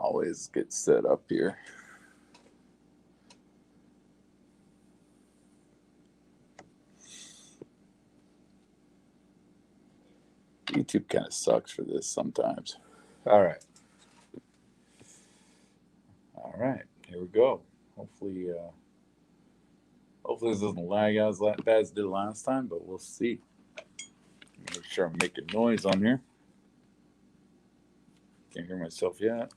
always get set up here. YouTube kind of sucks for this sometimes. All right. All right. Here we go. Hopefully this doesn't lag out as bad as it did last time, but we'll see. Make sure I'm making noise on here. Can't hear myself yet.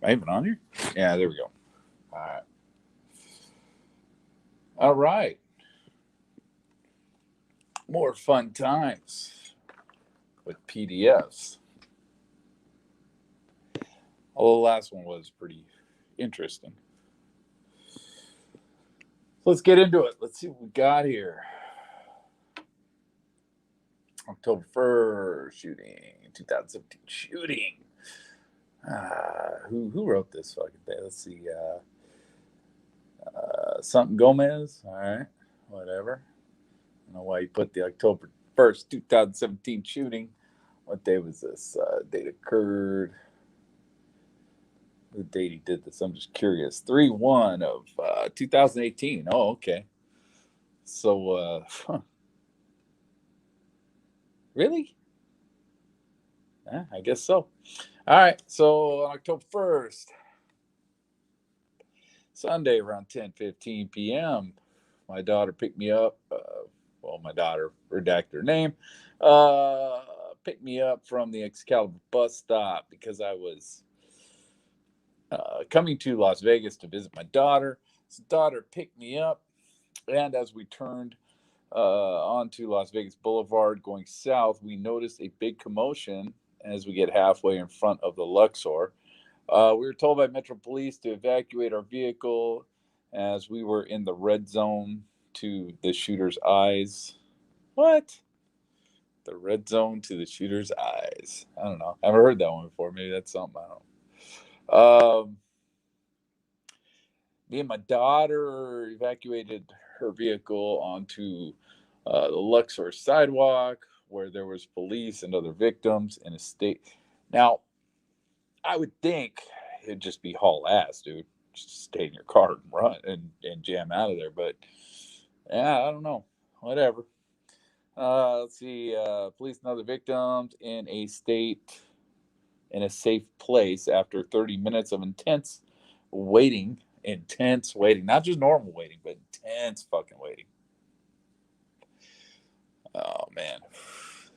Am I even on here? Yeah, there we go. All right. All right. More fun times with PDFs. Although the last one was pretty interesting. So let's get into it. Let's see what we got here. October 1st, shooting, 2017 shooting. Who wrote this fucking thing? Let's see. Something Gomez. All right, whatever. I don't know why you put the October 1st, 2017 shooting. What day was this? Date occurred. The date he did this, I'm just curious. 3/1 of 2018. Oh, okay. So, really? Yeah, I guess so. All right. So on October 1st, Sunday around 10:15 p.m., my daughter picked me up. My daughter, redacted her name, picked me up from the Excalibur bus stop because I was coming to Las Vegas to visit my daughter. So daughter picked me up, and as we turned onto Las Vegas Boulevard going south, we noticed a big commotion as we get halfway in front of the Luxor. We were told by Metro Police to evacuate our vehicle as we were in the red zone to the shooter's eyes. What? The red zone to the shooter's eyes. I don't know. I haven't heard that one before. Maybe that's something. I don't know. Me and my daughter evacuated her vehicle onto the Luxor sidewalk where there was police and other victims in a state. Now, I would think it'd just be haul ass, dude. Just stay in your car and run and jam out of there. But yeah, I don't know. Whatever. Let's see. Police and other victims in a safe place after 30 minutes of intense waiting. Not just normal waiting, but intense fucking waiting. Oh, man.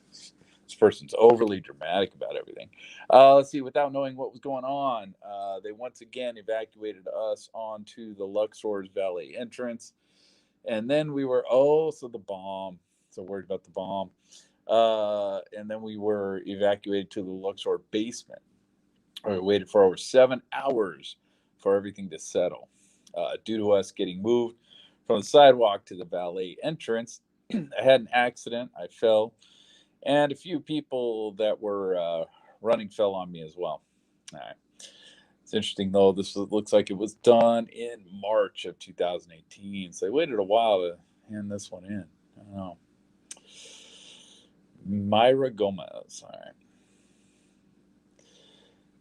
This person's overly dramatic about everything. Let's see. Without knowing what was going on, they once again evacuated us onto the Luxor's valet entrance. And then we were, the bomb. So worried about the bomb. And then we were evacuated to the Luxor basement. We waited for over 7 hours for everything to settle. Due to us getting moved from the sidewalk to the valet entrance, I had an accident. I fell. And a few people that were running fell on me as well. All right. It's interesting, though. Looks like it was done in March of 2018. So they waited a while to hand this one in. I don't know. Myra Gomez. All right.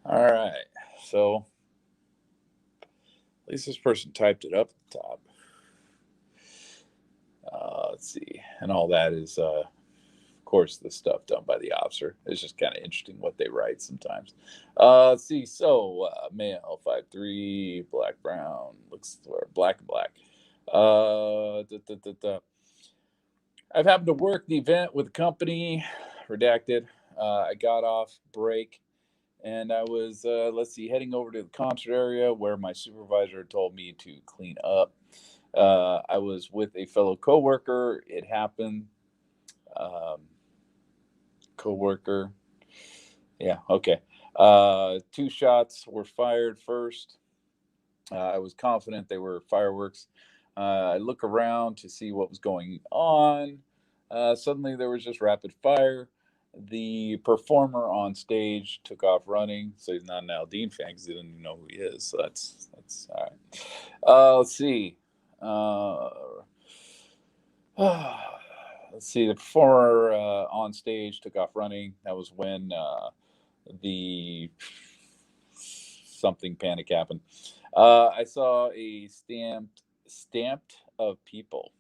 All right. So at least this person typed it up at the top. Let's see. And all that is, of course, the stuff done by the officer. It's just kind of interesting what they write sometimes. Let's see. So, male, 5'3", black, brown, looks black and black. I've happened to work the event with a company, redacted. I got off break, and I was, heading over to the concert area where my supervisor told me to clean up. I was with a fellow coworker. It happened. Coworker. Yeah, okay. 2 shots were fired first. I was confident they were fireworks. I look around to see what was going on. Suddenly there was just rapid fire. The performer on stage took off running, so he's not an Aldine fan because he didn't even know who he is. So that's all right. Let's see. let's see. The performer on stage took off running. That was when the something panic happened. I saw a stamped of people,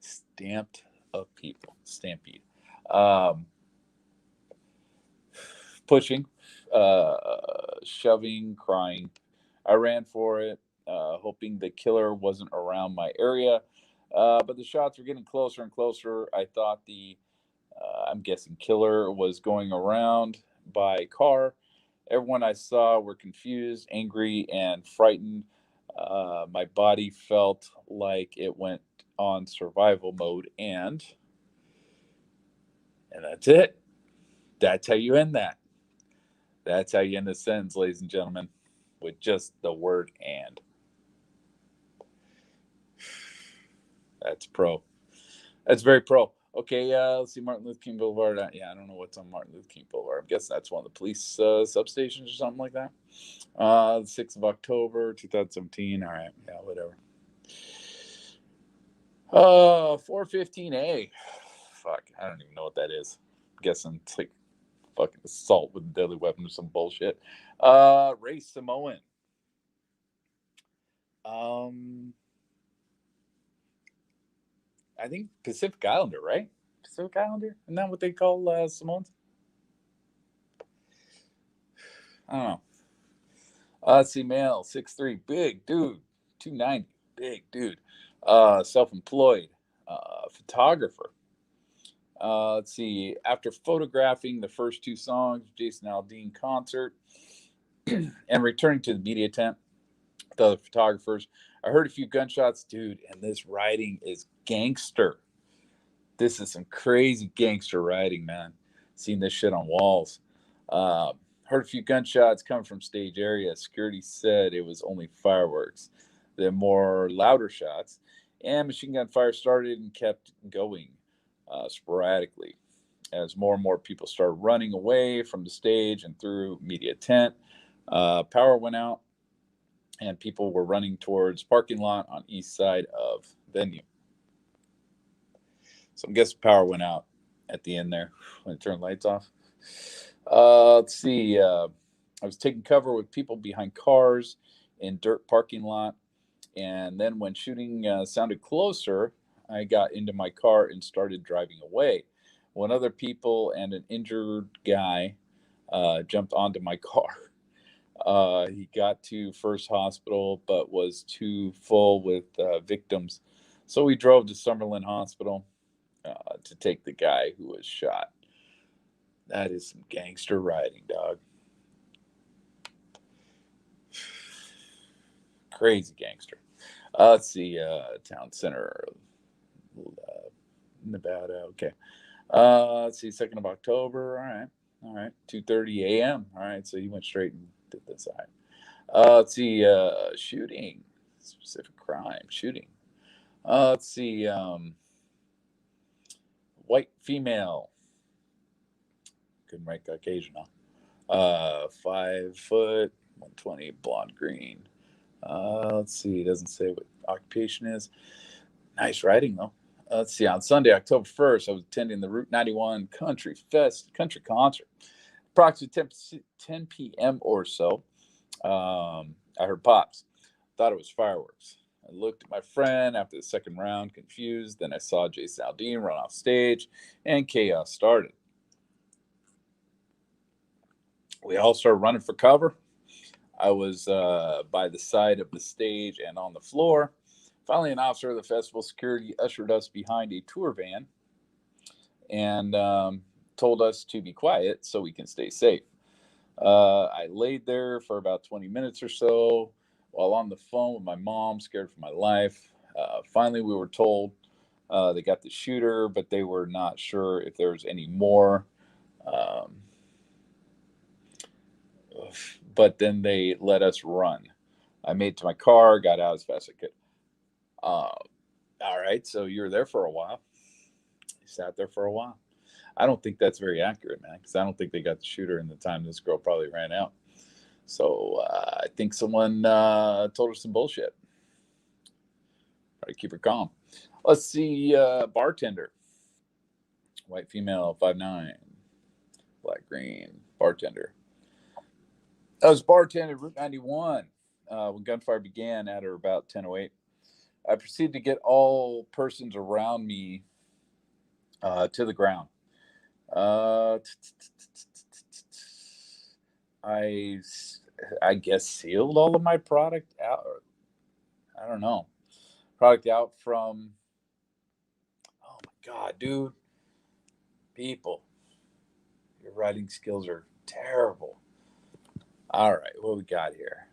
stamped of people, stampede, um, pushing, uh, shoving, crying. I ran for it, hoping the killer wasn't around my area. But the shots were getting closer and closer. I thought I'm guessing killer was going around by car. Everyone I saw were confused, angry, and frightened. My body felt like it went on survival mode, and that's it. That's how you end that. That's how you end a sentence, ladies and gentlemen, with just the word "and." That's pro. That's very pro. Okay, let's see. Martin Luther King Boulevard. Yeah, I don't know what's on Martin Luther King Boulevard. I guess that's one of the police substations or something like that. 6th of October, 2017. All right, yeah, whatever. 415A. Fuck, I don't even know what that is. I'm guessing it's like fucking assault with a deadly weapon or some bullshit. Ray Samoan. I think Pacific Islander, right? Pacific Islander? Isn't that what they call Samoans? I don't know. Let's see, male, 6'3", big dude, 290, big dude. Self-employed, photographer. Let's see, after photographing the first two songs, Jason Aldean concert, and returning to the media tent with other photographers, I heard a few gunshots, dude, and this writing is gangster. This is some crazy gangster writing, man. Seen this shit on walls. Heard a few gunshots coming from stage area. Security said it was only fireworks. Then more louder shots, and machine gun fire started and kept going sporadically as more and more people started running away from the stage and through media tent. Power went out, and people were running towards parking lot on east side of venue. So I'm guessing power went out at the end there when it turned lights off. Let's see. I was taking cover with people behind cars in dirt parking lot, and then when shooting sounded closer, I got into my car and started driving away. When other people and an injured guy jumped onto my car. He got to First Hospital, but was too full with victims. So we drove to Summerlin Hospital to take the guy who was shot. That is some gangster riding, dog. Crazy gangster. Let's see. Town Center, Nevada. Okay. Let's see. 2nd of October. All right. All right. 2:30 a.m. All right. So you went straight and did this. All right. Let's see. Shooting. Specific crime. Shooting. Let's see. White female. Couldn't write Caucasian, huh? 5 foot, 120, blonde green. Let's see. It doesn't say what occupation is. Nice writing, though. Let's see. On Sunday, October 1st, I was attending the Route 91 country concert. Approximately 10 p.m. or so. I heard pops. Thought it was fireworks. I looked at my friend after the second round, confused. Then I saw Jason Aldean run off stage, and chaos started. We all started running for cover. I was by the side of the stage and on the floor. Finally, an officer of the festival security ushered us behind a tour van and told us to be quiet so we can stay safe. I laid there for about 20 minutes or so while on the phone with my mom, scared for my life. Finally, we were told they got the shooter, but they were not sure if there was any more. But then they let us run. I made it to my car, got out as fast as I could. All right, so you were there for a while. You sat there for a while. I don't think that's very accurate, man, because I don't think they got the shooter in the time this girl probably ran out. So I think someone told her some bullshit. Try to keep her calm. Let's see, bartender. White female, 5'9", black green, bartender. I was bartending Route 91 when gunfire began at or about 10:08. I proceeded to get all persons around me to the ground. Uh, I, I guess sealed all of my product out. I don't know. Product out from. Oh my god, dude! People, your writing skills are terrible. All right, what we got here?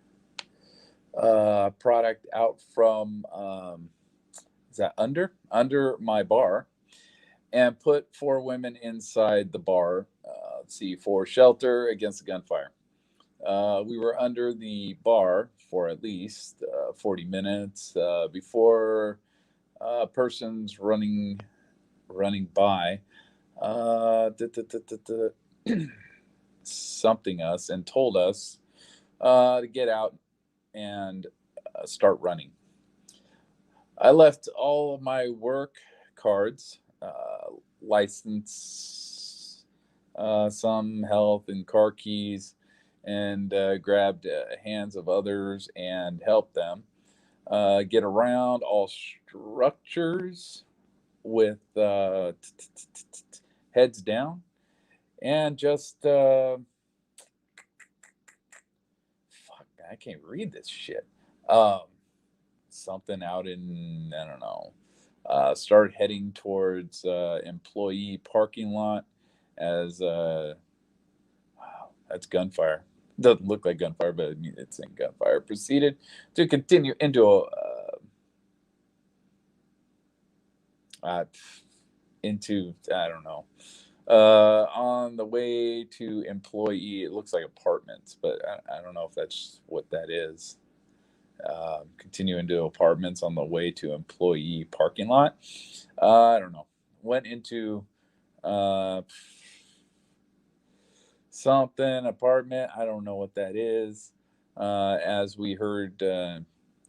Product out from. Is that under my bar? And put 4 women inside the bar. Let's see, for shelter against the gunfire. We were under the bar for at least 40 minutes before persons running by something us and told us to get out and start running. I left all of my work cards, license, some health and car keys, and grabbed hands of others and helped them get around all structures with heads down and just fuck, man, I can't read this shit. Something out in, I don't know. Started heading towards employee parking lot as wow, that's gunfire. Doesn't look like gunfire, but I mean, it's in gunfire. Proceeded to continue into I don't know. On the way to employee, it looks like apartments, but I don't know if that's what that is. Continue into apartments on the way to employee parking lot. I don't know. Went into something apartment. I don't know what that is. As we heard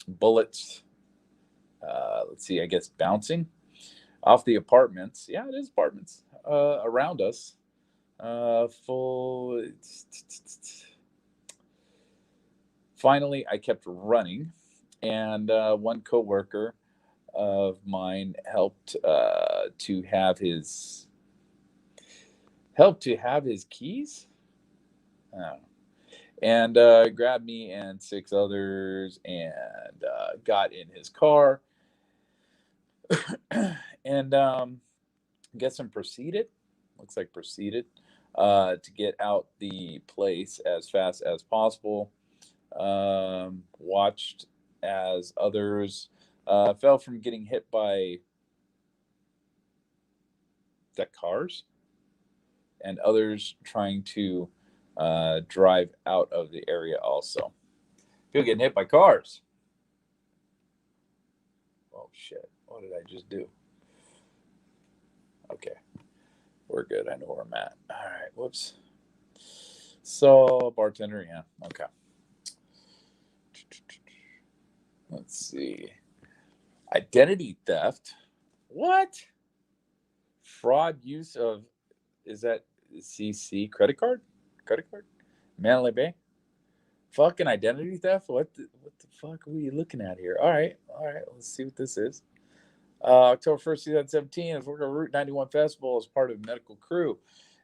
bullets. Let's see. I guess bouncing off the apartments. Yeah, it is apartments around us. Full. Finally, I kept running, and one coworker of mine helped to have his keys. I don't know. And grabbed me and 6 others and got in his car and guess I'm proceeded. Looks like proceeded to get out the place as fast as possible. Watched as others fell from getting hit by the cars, and others trying to drive out of the area also. People getting hit by cars. Oh shit! What did I just do? Okay, we're good. I know where I'm at. All right. Whoops. So bartender, yeah. Okay. Let's see. Identity theft. What? Fraud use of, is that CC credit card? Credit card? Mandalay Bay? Fucking identity theft? What the fuck are we looking at here? All right. Let's see what this is. October 1st, 2017, I was working at Route 91 Festival as part of the medical crew.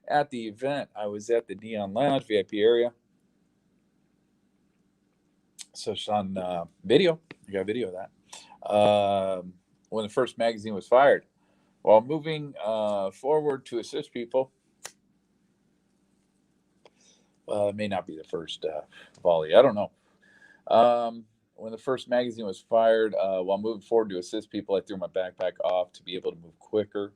At the event, I was at the Neon Lounge VIP area. So it's on video. I got video of that. When the first magazine was fired. While moving forward to assist people, it may not be the first volley. I don't know. When the first magazine was fired, while moving forward to assist people, I threw my backpack off to be able to move quicker.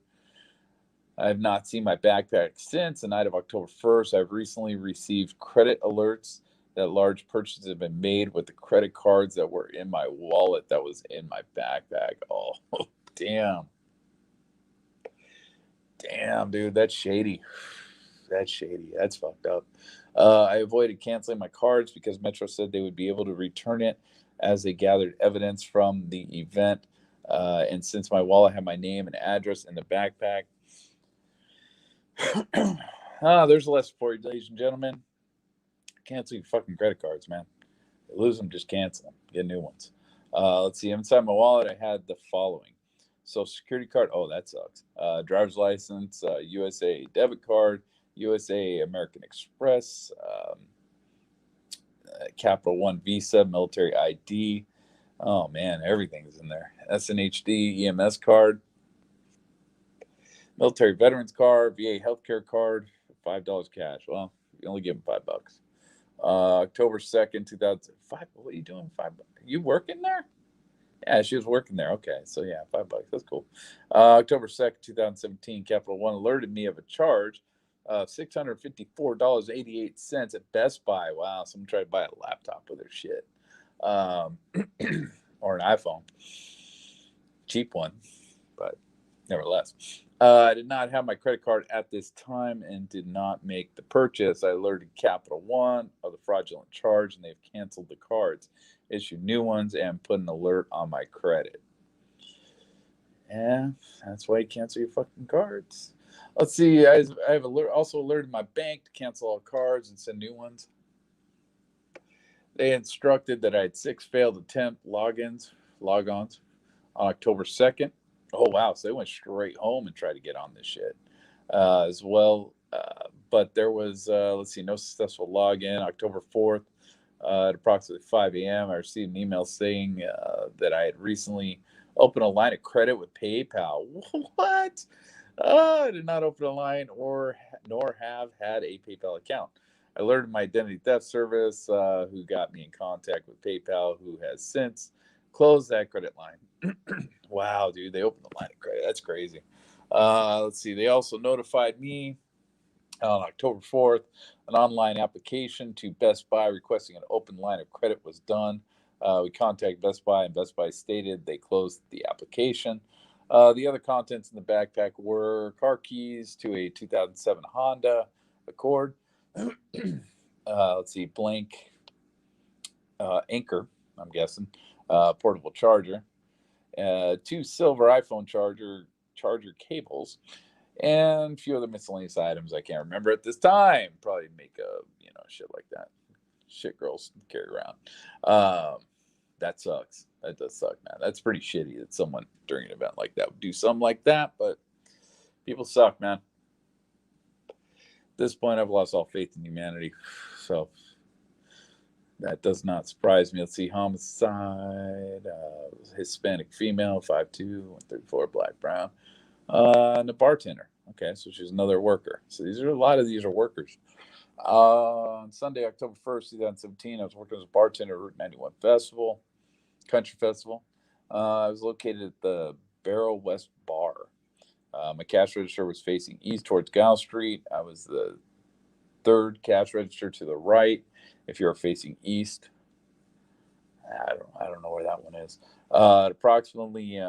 I have not seen my backpack since the night of October 1st. I've recently received credit alerts that large purchases have been made with the credit cards that were in my wallet that was in my backpack. Oh, damn. Damn, dude, that's shady. That's shady. That's fucked up. I avoided canceling my cards because Metro said they would be able to return it as they gathered evidence from the event. And since my wallet had my name and address in the backpack, There's a lesson for you, ladies and gentlemen. Cancel your fucking credit cards, man. You lose them, just cancel them. Get new ones. Let's see. Inside my wallet, I had the following: Social Security card. Oh, that sucks. Driver's license, USA debit card, USA American Express, Capital One Visa, military ID. Oh man, everything's in there. SNHD EMS card, military veterans card, VA healthcare card, $5 cash. Well, you only give them $5. October 2nd, 2005. What are you doing? $5? You working there? Yeah, she was working there. Okay, so yeah, $5. That's cool. October 2nd, 2017, Capital One alerted me of a charge of $654.88 at Best Buy. Wow, someone tried to buy a laptop with their shit. Or an iPhone. Cheap one, but nevertheless. I did not have my credit card at this time and did not make the purchase. I alerted Capital One of the fraudulent charge, and they've canceled the cards, issued new ones, and put an alert on my credit. Yeah, that's why you cancel your fucking cards. Let's see. I have also alerted my bank to cancel all cards and send new ones. They instructed that I had 6 failed attempt logons on October 2nd. Oh, wow. So they went straight home and tried to get on this shit as well. But there was, no successful login. October 4th at approximately 5 a.m., I received an email saying that I had recently opened a line of credit with PayPal. What? I did not open a line nor have had a PayPal account. I alerted my identity theft service, who got me in contact with PayPal, who has since closed that credit line. Wow, dude, they opened the line of credit. That's crazy. Let's see. They also notified me on October 4th, an online application to Best Buy requesting an open line of credit was done. We contacted Best Buy, and Best Buy stated they closed the application. The other contents in the backpack were car keys to a 2007 Honda Accord. Let's see, blank Anchor, I'm guessing, portable charger, 2 silver iPhone charger cables, and a few other miscellaneous items I can't remember at this time. Probably make shit like that. Shit girls carry around. That sucks. That does suck, man. That's pretty shitty that someone during an event like that would do something like that, but people suck, man. At this point, I've lost all faith in humanity. So that does not surprise me. Let's see, homicide, Hispanic female, 5'2", 134, black, brown. And a bartender. Okay, so she's another worker. So a lot of these are workers. On Sunday, October 1st, 2017, I was working as a bartender at Route 91 Festival, Country Festival. I was located at the Barrel West Bar. My cash register was facing east towards Gow Street. I was the third cash register to the right. If you're facing east, I don't know where that one is. At approximately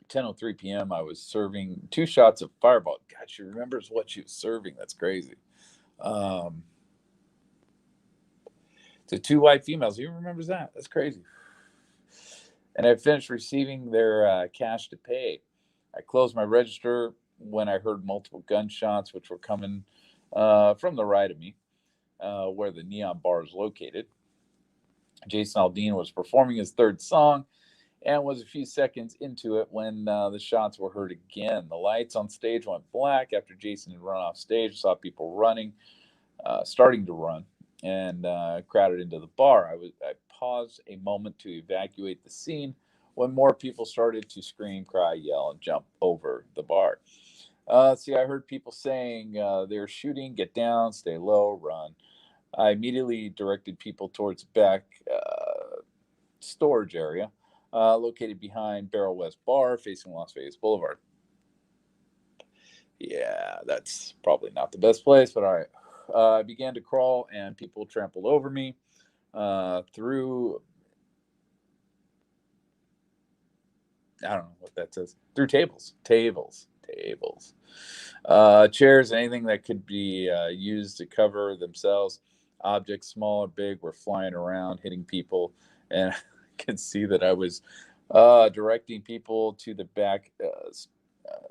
10:03 p.m., I was serving 2 shots of Fireball. God, she remembers what she was serving. That's crazy. To 2 white females. Who remembers that? That's crazy. And I finished receiving their cash to pay. I closed my register when I heard multiple gunshots, which were coming from the right of me, where the Neon Bar is located. Jason Aldean was performing his third song and was a few seconds into it when the shots were heard again. The lights on stage went black after Jason had run off stage. I saw people running, starting to run, and crowded into the bar. I paused a moment to evacuate the scene when more people started to scream, cry, yell, and jump over the bar. I heard people saying they're shooting, get down, stay low, run. I immediately directed people towards the back storage area located behind Barrel West Bar facing Las Vegas Boulevard. Yeah, that's probably not the best place, but all right. I began to crawl, and people trampled over me through. I don't know what that says. Through tables, chairs, anything that could be used to cover themselves. Objects, small or big, were flying around, hitting people, and I could see that I was directing people to the back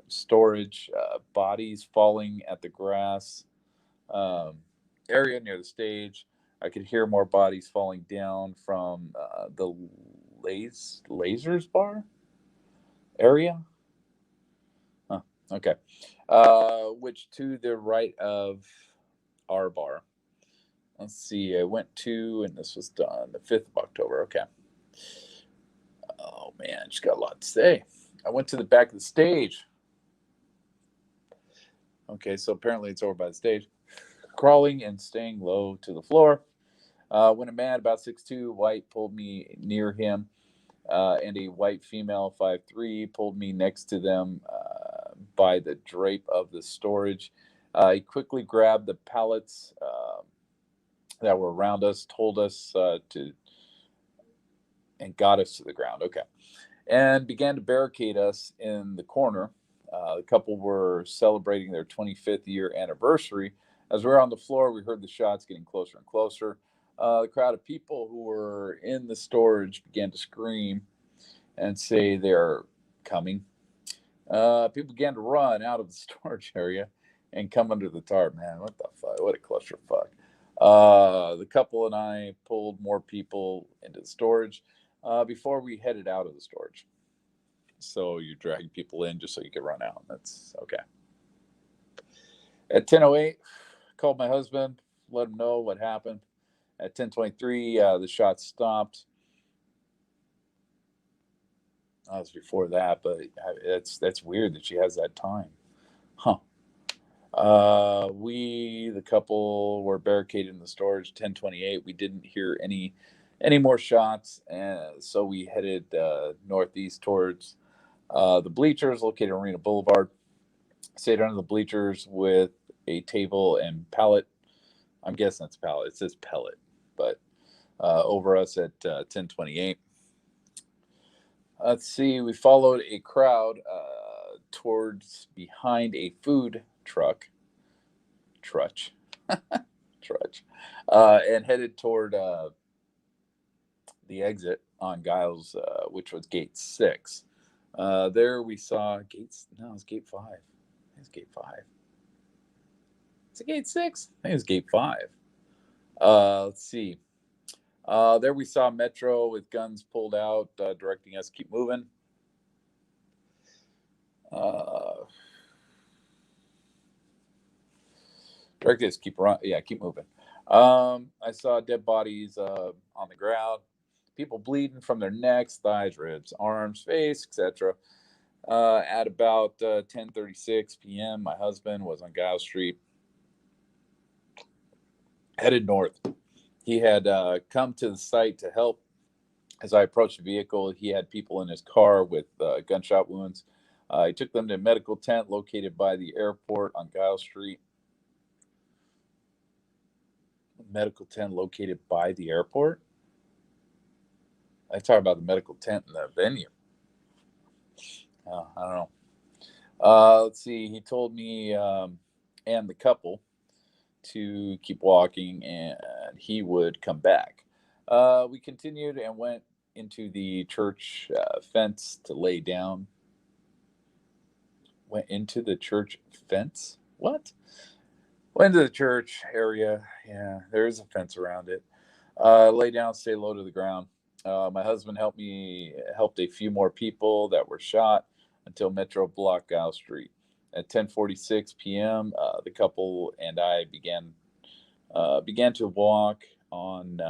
storage, bodies falling at the grass um, area near the stage. I could hear more bodies falling down from the lasers bar area. Huh. Okay. Which to the right of our bar. Let's see. I went to, and this was done the 5th of October. Okay. Oh, man. She's got a lot to say. I went to the back of the stage. Okay. So apparently it's over by the stage. Crawling and staying low to the floor. When a man about 6'2", white, pulled me near him, and a white female 5'3" pulled me next to them by the drape of the storage. He quickly grabbed the pallets that were around us, told us to, and got us to the ground. Okay. And began to barricade us in the corner. The couple were celebrating their 25th year anniversary. As we were on the floor, we heard the shots getting closer and closer. The crowd of people who were in the storage began to scream and say they're coming. People began to run out of the storage area and come under the tarp. Man, what the fuck? What a clusterfuck. The couple and I pulled more people into the storage before we headed out of the storage. So you drag people in just so you can run out. That's okay. At 10:08, called my husband, let him know what happened. At 10:23, the shots stopped. That was before that, but that's weird that she has that time, huh? The couple, were barricaded in the storage. 10:28, we didn't hear any more shots, and so we headed northeast towards the bleachers located on Arena Boulevard. Stayed under the bleachers with a table and pallet. I'm guessing that's pallet. It says pellet, but over us at 10:28. Let's see. We followed a crowd towards behind a food truck, trutch, trudge, and headed toward the exit on Giles, which was gate 6. There we saw gates. No, it's gate 5. It's gate 5. Is it gate 6? I think it's gate 5. Let's see. There we saw Metro with guns pulled out, directing us to keep moving. Directing us to keep moving. I saw dead bodies on the ground, people bleeding from their necks, thighs, ribs, arms, face, etc. At about 10:36 p.m., my husband was on Giles Street, headed north. He had come to the site to help. As I approached the vehicle, he had people in his car with gunshot wounds. He took them to a medical tent located by the airport on Giles Street. Medical tent located by the airport? I talk about the medical tent in the venue. I don't know. Let's see. He told me and the couple to keep walking, and he would come back. We continued and went into the church fence to lay down. Went into the church fence? What? Went to the church area. Yeah, there is a fence around it. Lay down, stay low to the ground. My husband helped a few more people that were shot until Metro blocked Giles Street. At 10:46 p.m., the couple and I began to walk on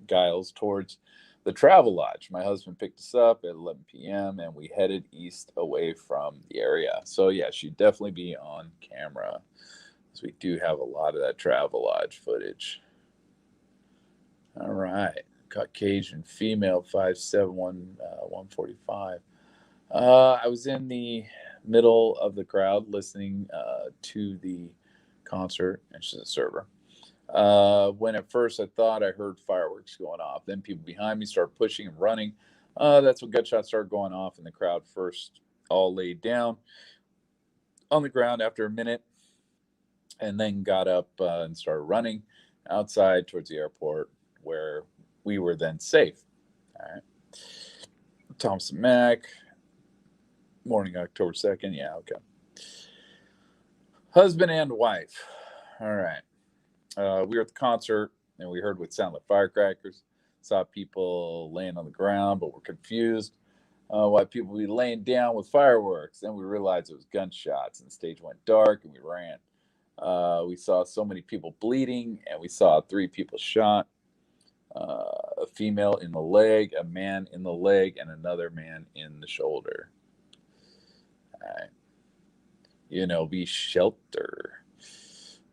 Giles towards the Travel Lodge. My husband picked us up at 11 p.m. and we headed east away from the area. So yeah, she'd definitely be on camera, because we do have a lot of that Travel Lodge footage. All right. Caucasian female, 5'7", 145. I was in the middle of the crowd listening to the concert, and she's a server. When at first I thought I heard fireworks going off. Then people behind me started pushing and running. That's when gunshots started going off, and the crowd first all laid down on the ground after a minute, and then got up and started running outside towards the airport, where we were then safe. All right. Thompson Mack. Morning, October 2nd. Yeah, okay. Husband and wife. All right. We were at the concert and we heard what sounded like firecrackers. Saw people laying on the ground, but were confused why people would be laying down with fireworks. Then we realized it was gunshots, and the stage went dark, and we ran. We saw so many people bleeding, and we saw 3 people shot: a female in the leg, a man in the leg, and another man in the shoulder. All right. UNLV shelter.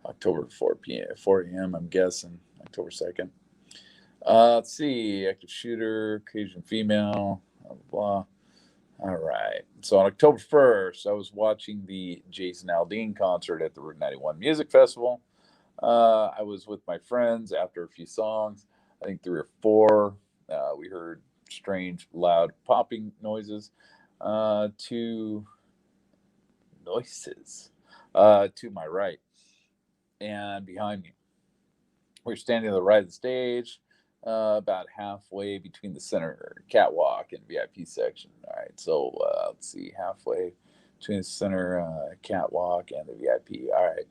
October 4 a.m. I'm guessing October 2nd. Let's see. Active shooter, Caucasian female, blah, blah, blah. All right. So on October 1st, I was watching the Jason Aldean concert at the Route 91 Music Festival. I was with my friends after a few songs, I think 3 or 4. We heard strange, loud popping noises. Two noises to my right and behind me. We were standing to the right of the stage, about halfway between the center catwalk and VIP section. All right, so let's see, halfway between the center catwalk and the VIP. All right,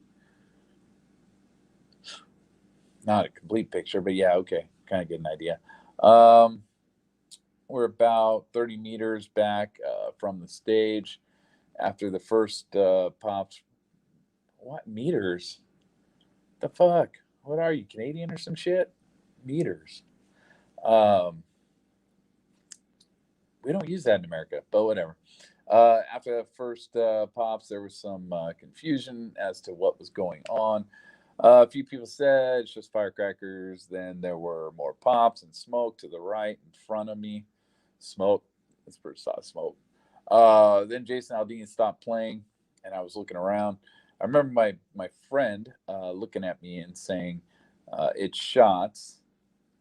not a complete picture, but yeah, okay, kind of get an idea. We're about 30 meters back from the stage. After the first pops, what meters? The fuck? What are you, Canadian or some shit? Meters. Um, we don't use that in America, but whatever. After the first pops, there was some confusion as to what was going on. A few people said it's just firecrackers. Then there were more pops and smoke to the right in front of me. Smoke. That's pretty saw smoke. Then Jason Aldean stopped playing, and I was looking around. I remember my friend looking at me and saying, "It's shots."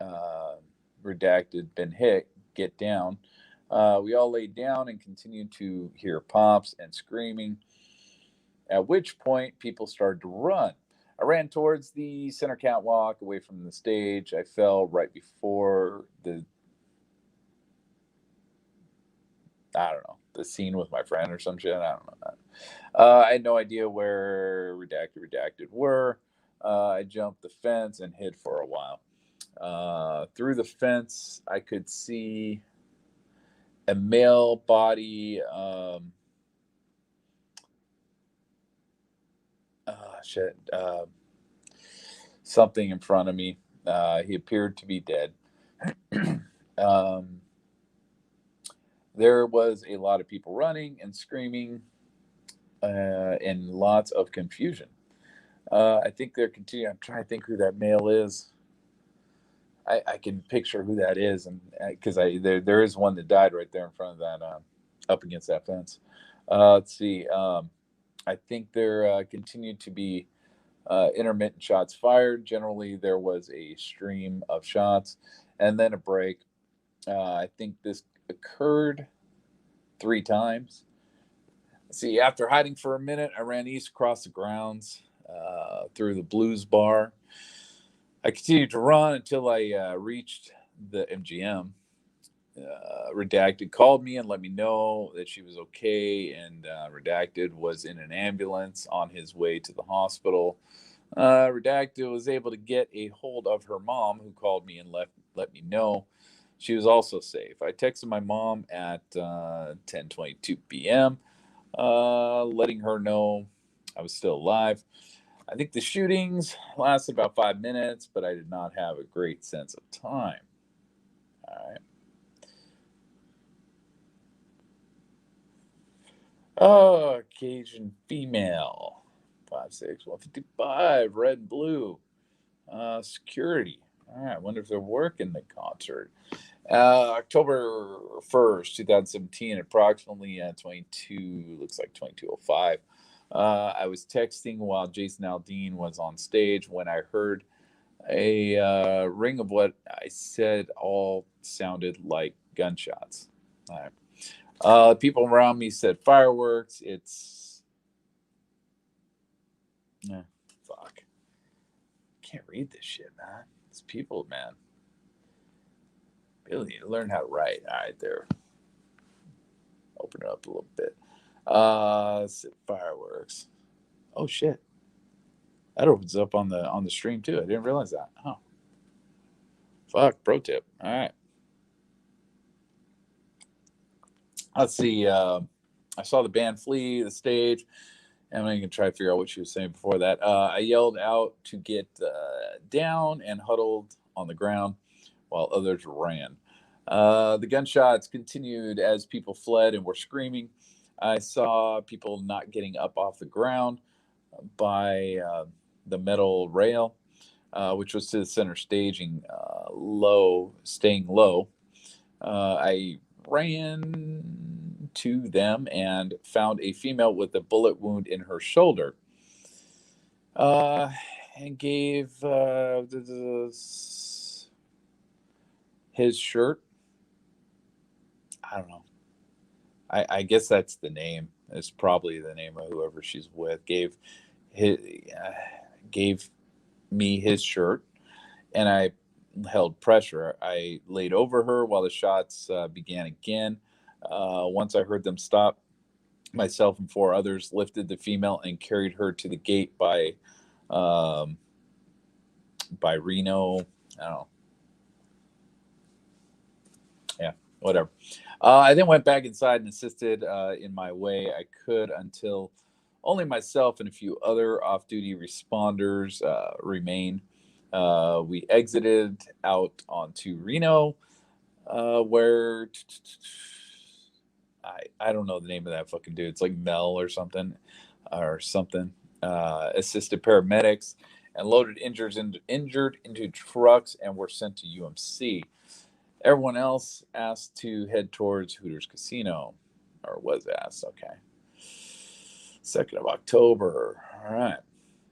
Uh, Redacted. Been hit. Get down. We all laid down and continued to hear pops and screaming, at which point people started to run. I ran towards the center catwalk away from the stage. I fell right before I don't know, the scene with my friend or some shit. I don't know. I had no idea where redacted were. I jumped the fence and hid for a while. Through the fence, I could see a male body. Shit. Something in front of me. He appeared to be dead. um, there was a lot of people running and screaming, and lots of confusion. I think they're continuing. I'm trying to think who that male is. I can picture who that is, and because there is one that died right there in front of that, up against that fence. Let's see. I think there continued to be intermittent shots fired. Generally, there was a stream of shots and then a break. I think this occurred 3 times. See, after hiding for a minute, I ran east across the grounds through the Blues Bar. I continued to run until I reached the MGM. Redacted called me and let me know that she was okay, and Redacted was in an ambulance on his way to the hospital. Redacted was able to get a hold of her mom, who called me and let me know she was also safe. I texted my mom at 10:22 p.m., letting her know I was still alive. I think the shootings lasted about 5 minutes, but I did not have a great sense of time. All right. Oh, Cajun female. 5'6", 155, red and blue. Security. All right. I wonder if they're working the concert. October 1st, 2017, approximately 22, looks like 22:05. I was texting while Jason Aldean was on stage when I heard a ring of what I said all sounded like gunshots. All right. People around me said fireworks. It's fuck. Can't read this shit, man. It's people, man. Really need to learn how to write. All right, there. Open it up a little bit. Fireworks. Oh shit. That opens up on the stream too. I didn't realize that. Oh. Fuck. Pro tip. All right. Let's see. I saw the band flee the stage. And I'm going to try to figure out what she was saying before that. I yelled out to get down and huddled on the ground while others ran. The gunshots continued as people fled and were screaming. I saw people not getting up off the ground by the metal rail, which was to the center staging, staying low. I ran to them and found a female with a bullet wound in her shoulder, and gave his shirt. I don't know. I guess that's the name. It's probably the name of whoever she's with. His, gave me his shirt, and I held pressure. I laid over her while the shots began again. Once I heard them stop, myself and four others lifted the female and carried her to the gate by Reno. I don't know. Yeah, whatever. I then went back inside and assisted in my way I could until only myself and a few other off-duty responders remained. We exited out onto Reno, where I don't know the name of that fucking dude. It's like Mel or something. Assisted paramedics and loaded injured into trucks and were sent to UMC. Everyone else asked to head towards Hooters Casino, or was asked. Okay. 2nd of October. All right.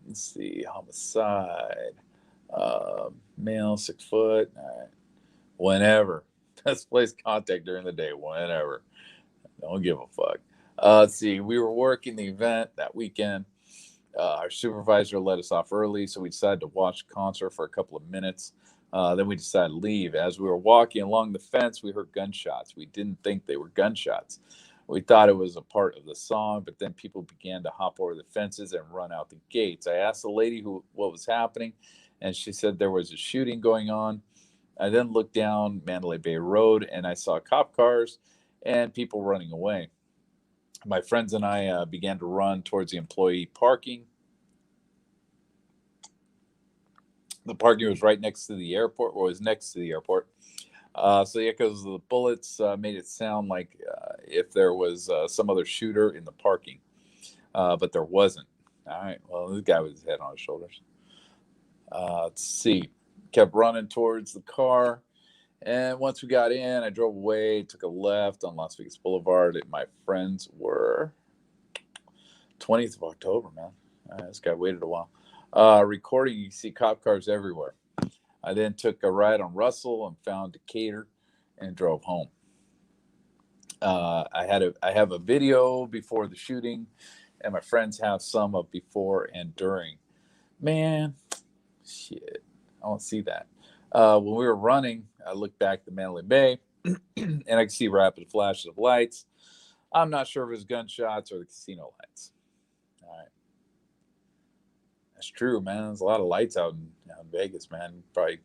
Let's see. Homicide. Male, 6 foot. All right. Whenever. Best place contact during the day. Whenever. Don't give a fuck. Let's see. We were working the event that weekend. Our supervisor let us off early, so we decided to watch the concert for a couple of minutes. Then we decided to leave. As we were walking along the fence, we heard gunshots. We didn't think they were gunshots. We thought it was a part of the song, but then people began to hop over the fences and run out the gates. I asked the lady what was happening, and she said there was a shooting going on. I then looked down Mandalay Bay Road, and I saw cop cars and people running away. My friends and I began to run towards the employee parking. The parking was right next to the airport, or was next to the airport. So the echoes of the bullets made it sound like if there was some other shooter in the parking, but there wasn't. All right. Well, this guy with his head on his shoulders. Let's see. Kept running towards the car, and once we got in, I drove away, took a left on Las Vegas Boulevard. And my friends were 20th of October, man. This guy waited a while. Recording, you see cop cars everywhere. I then took a ride on Russell and found Decatur and drove home. I have a video before the shooting, and my friends have some of before and during. Man, shit, I don't see that. When we were running, I looked back to Mandalay Bay, and I could see rapid flashes of lights. I'm not sure if it was gunshots or the casino lights. All right. That's true, man. There's a lot of lights out in Vegas, man. You probably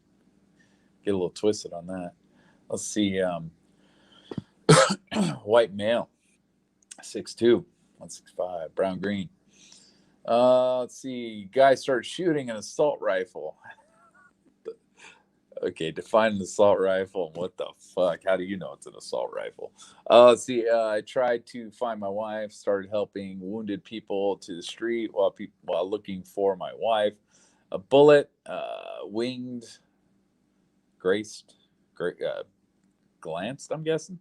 get a little twisted on that. Let's see. White male, 6'2", 165, brown green. Let's see. Guy started shooting an assault rifle. Okay, define an assault rifle. What the fuck? How do you know it's an assault rifle? Let's see. I tried to find my wife. Started helping wounded people to the street while looking for my wife. A bullet winged, glanced. I'm guessing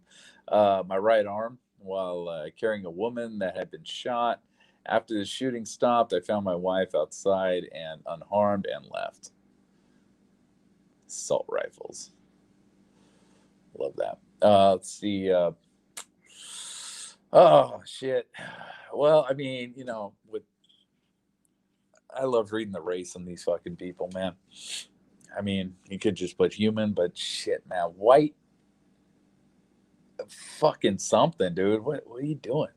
my right arm while carrying a woman that had been shot. After the shooting stopped, I found my wife outside and unharmed and left. Assault rifles. Love that. Let's see. Oh, shit. Well, I mean, I love reading the race on these fucking people, man. I mean, you could just put human, but shit, man. White fucking something, dude. What are you doing?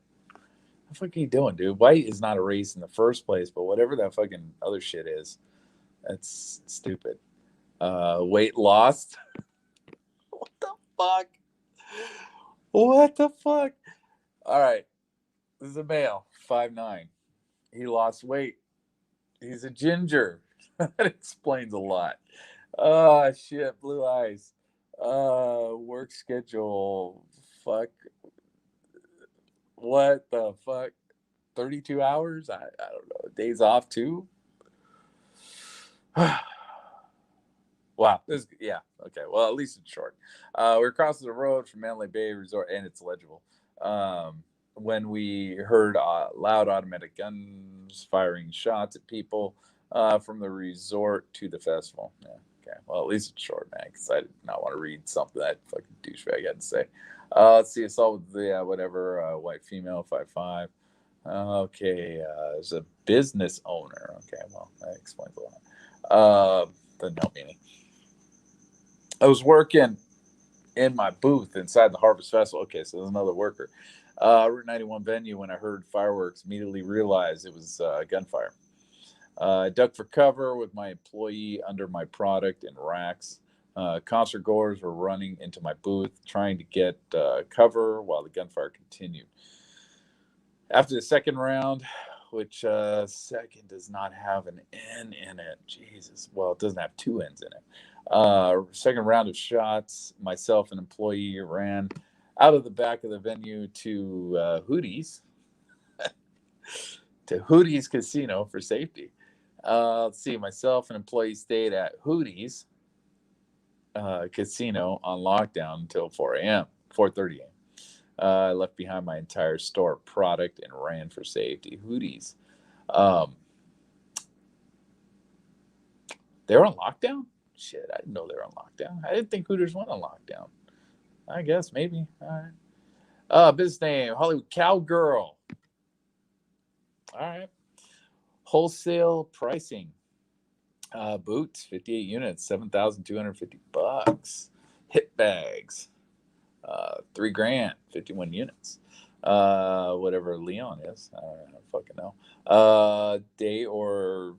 the fuck are you doing, dude? White is not a race in the first place, but whatever that fucking other shit is, that's stupid. Weight lost. What the fuck? What the fuck? All right. This is a male, 5'9". He lost weight. He's a ginger. That explains a lot. Oh, shit. Blue eyes. Work schedule. Fuck. What the fuck? 32 hours? I don't know. Days off, too? Wow. Yeah. Okay. Well, at least it's short. We're crossing the road from Mandalay Bay Resort, and it's legible. When we heard loud automatic guns firing shots at people from the resort to the festival. Yeah. Okay. Well, at least it's short, man, because I did not want to read something that fucking douchebag had to say. Let's see. Assault with the whatever white female 5'5". Okay. As a business owner. Okay. Well, that explains a lot. Doesn't help me any. I was working in my booth inside the Harvest Festival. Okay, so there's another worker. Route 91 venue. When I heard fireworks, immediately realized it was gunfire. I ducked for cover with my employee under my product in racks. Concert goers were running into my booth trying to get cover while the gunfire continued. After the second round, which second does not have an N in it. Jesus. Well, it doesn't have two N's in it. Second round of shots, myself and employee ran out of the back of the venue to Hootie's, to Hootie's Casino for safety. Let's see, myself and employee stayed at Hootie's Casino on lockdown until 4:30 a.m. I left behind my entire store product and ran for safety. Hootie's. They're on lockdown? Shit, I didn't know they were on lockdown. I didn't think Hooters went on lockdown. I guess, maybe. All right. Business name, Hollywood Cowgirl. All right. Wholesale pricing. Boots, 58 units, $7,250. Hip bags, $3,000, 51 units. Whatever Leon is, I don't fucking know. Day or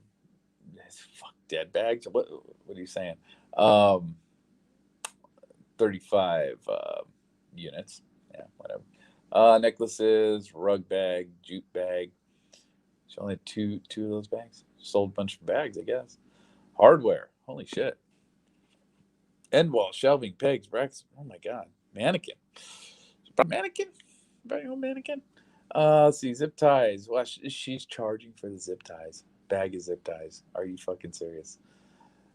fuck dead bags. What are you saying? 35 units. Yeah, whatever. Necklaces, rug bag, jute bag. She only had two of those bags. Sold a bunch of bags, I guess. Hardware. Holy shit. End wall, shelving, pegs, racks. Oh my god. Mannequin. Mannequin? Very old mannequin. Let's see. Zip ties. Well, she's charging for the zip ties. Bag of zip ties. Are you fucking serious?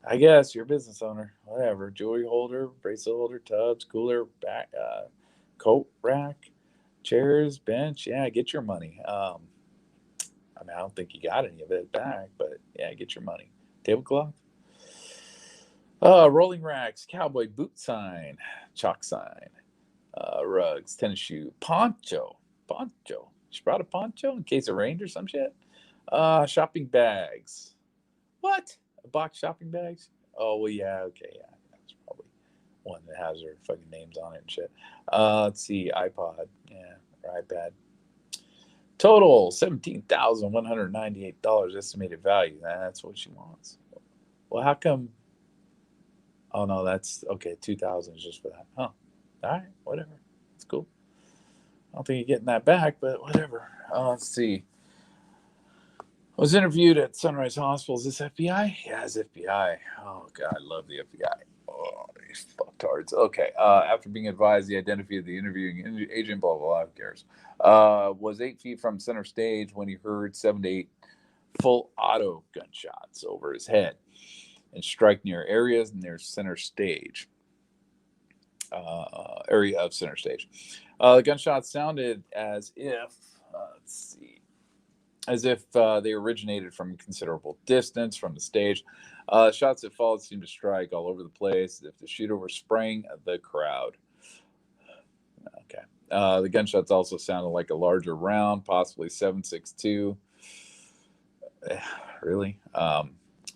I guess you're a business owner. Whatever. Jewelry holder, bracelet holder, tubs, cooler, back, coat rack, chairs, bench. Yeah, get your money. I mean, I don't think you got any of it back, but yeah, get your money. Tablecloth. Rolling racks, cowboy boot sign, chalk sign, rugs, tennis shoe, poncho. She brought a poncho in case it rained or some shit. Shopping bags. What? A box shopping bags? Oh, well, yeah, okay, yeah. That's probably one that has her fucking names on it and shit. Let's see, iPod, yeah, or iPad. Total $17,198 estimated value. That's what she wants. Well, how come? Oh no, that's okay. 2,000 is just for that. Huh? All right, whatever. It's cool. I don't think you're getting that back, but whatever. Let's see. I was interviewed at Sunrise Hospital. Is this FBI? Yeah, it's FBI. Oh god, I love the FBI. Oh, these fucktards. Okay. After being advised the identity of the interviewing agent, blah blah blah. Who cares? Was 8 feet from center stage when he heard 7 to 8 full auto gunshots over his head and strike near areas near center stage. Area of center stage. The gunshots sounded as if, let's see, as if they originated from a considerable distance from the stage. Shots that followed seemed to strike all over the place, as if the shooter were spraying the crowd. Okay. The gunshots also sounded like a larger round, possibly 7.62. Really?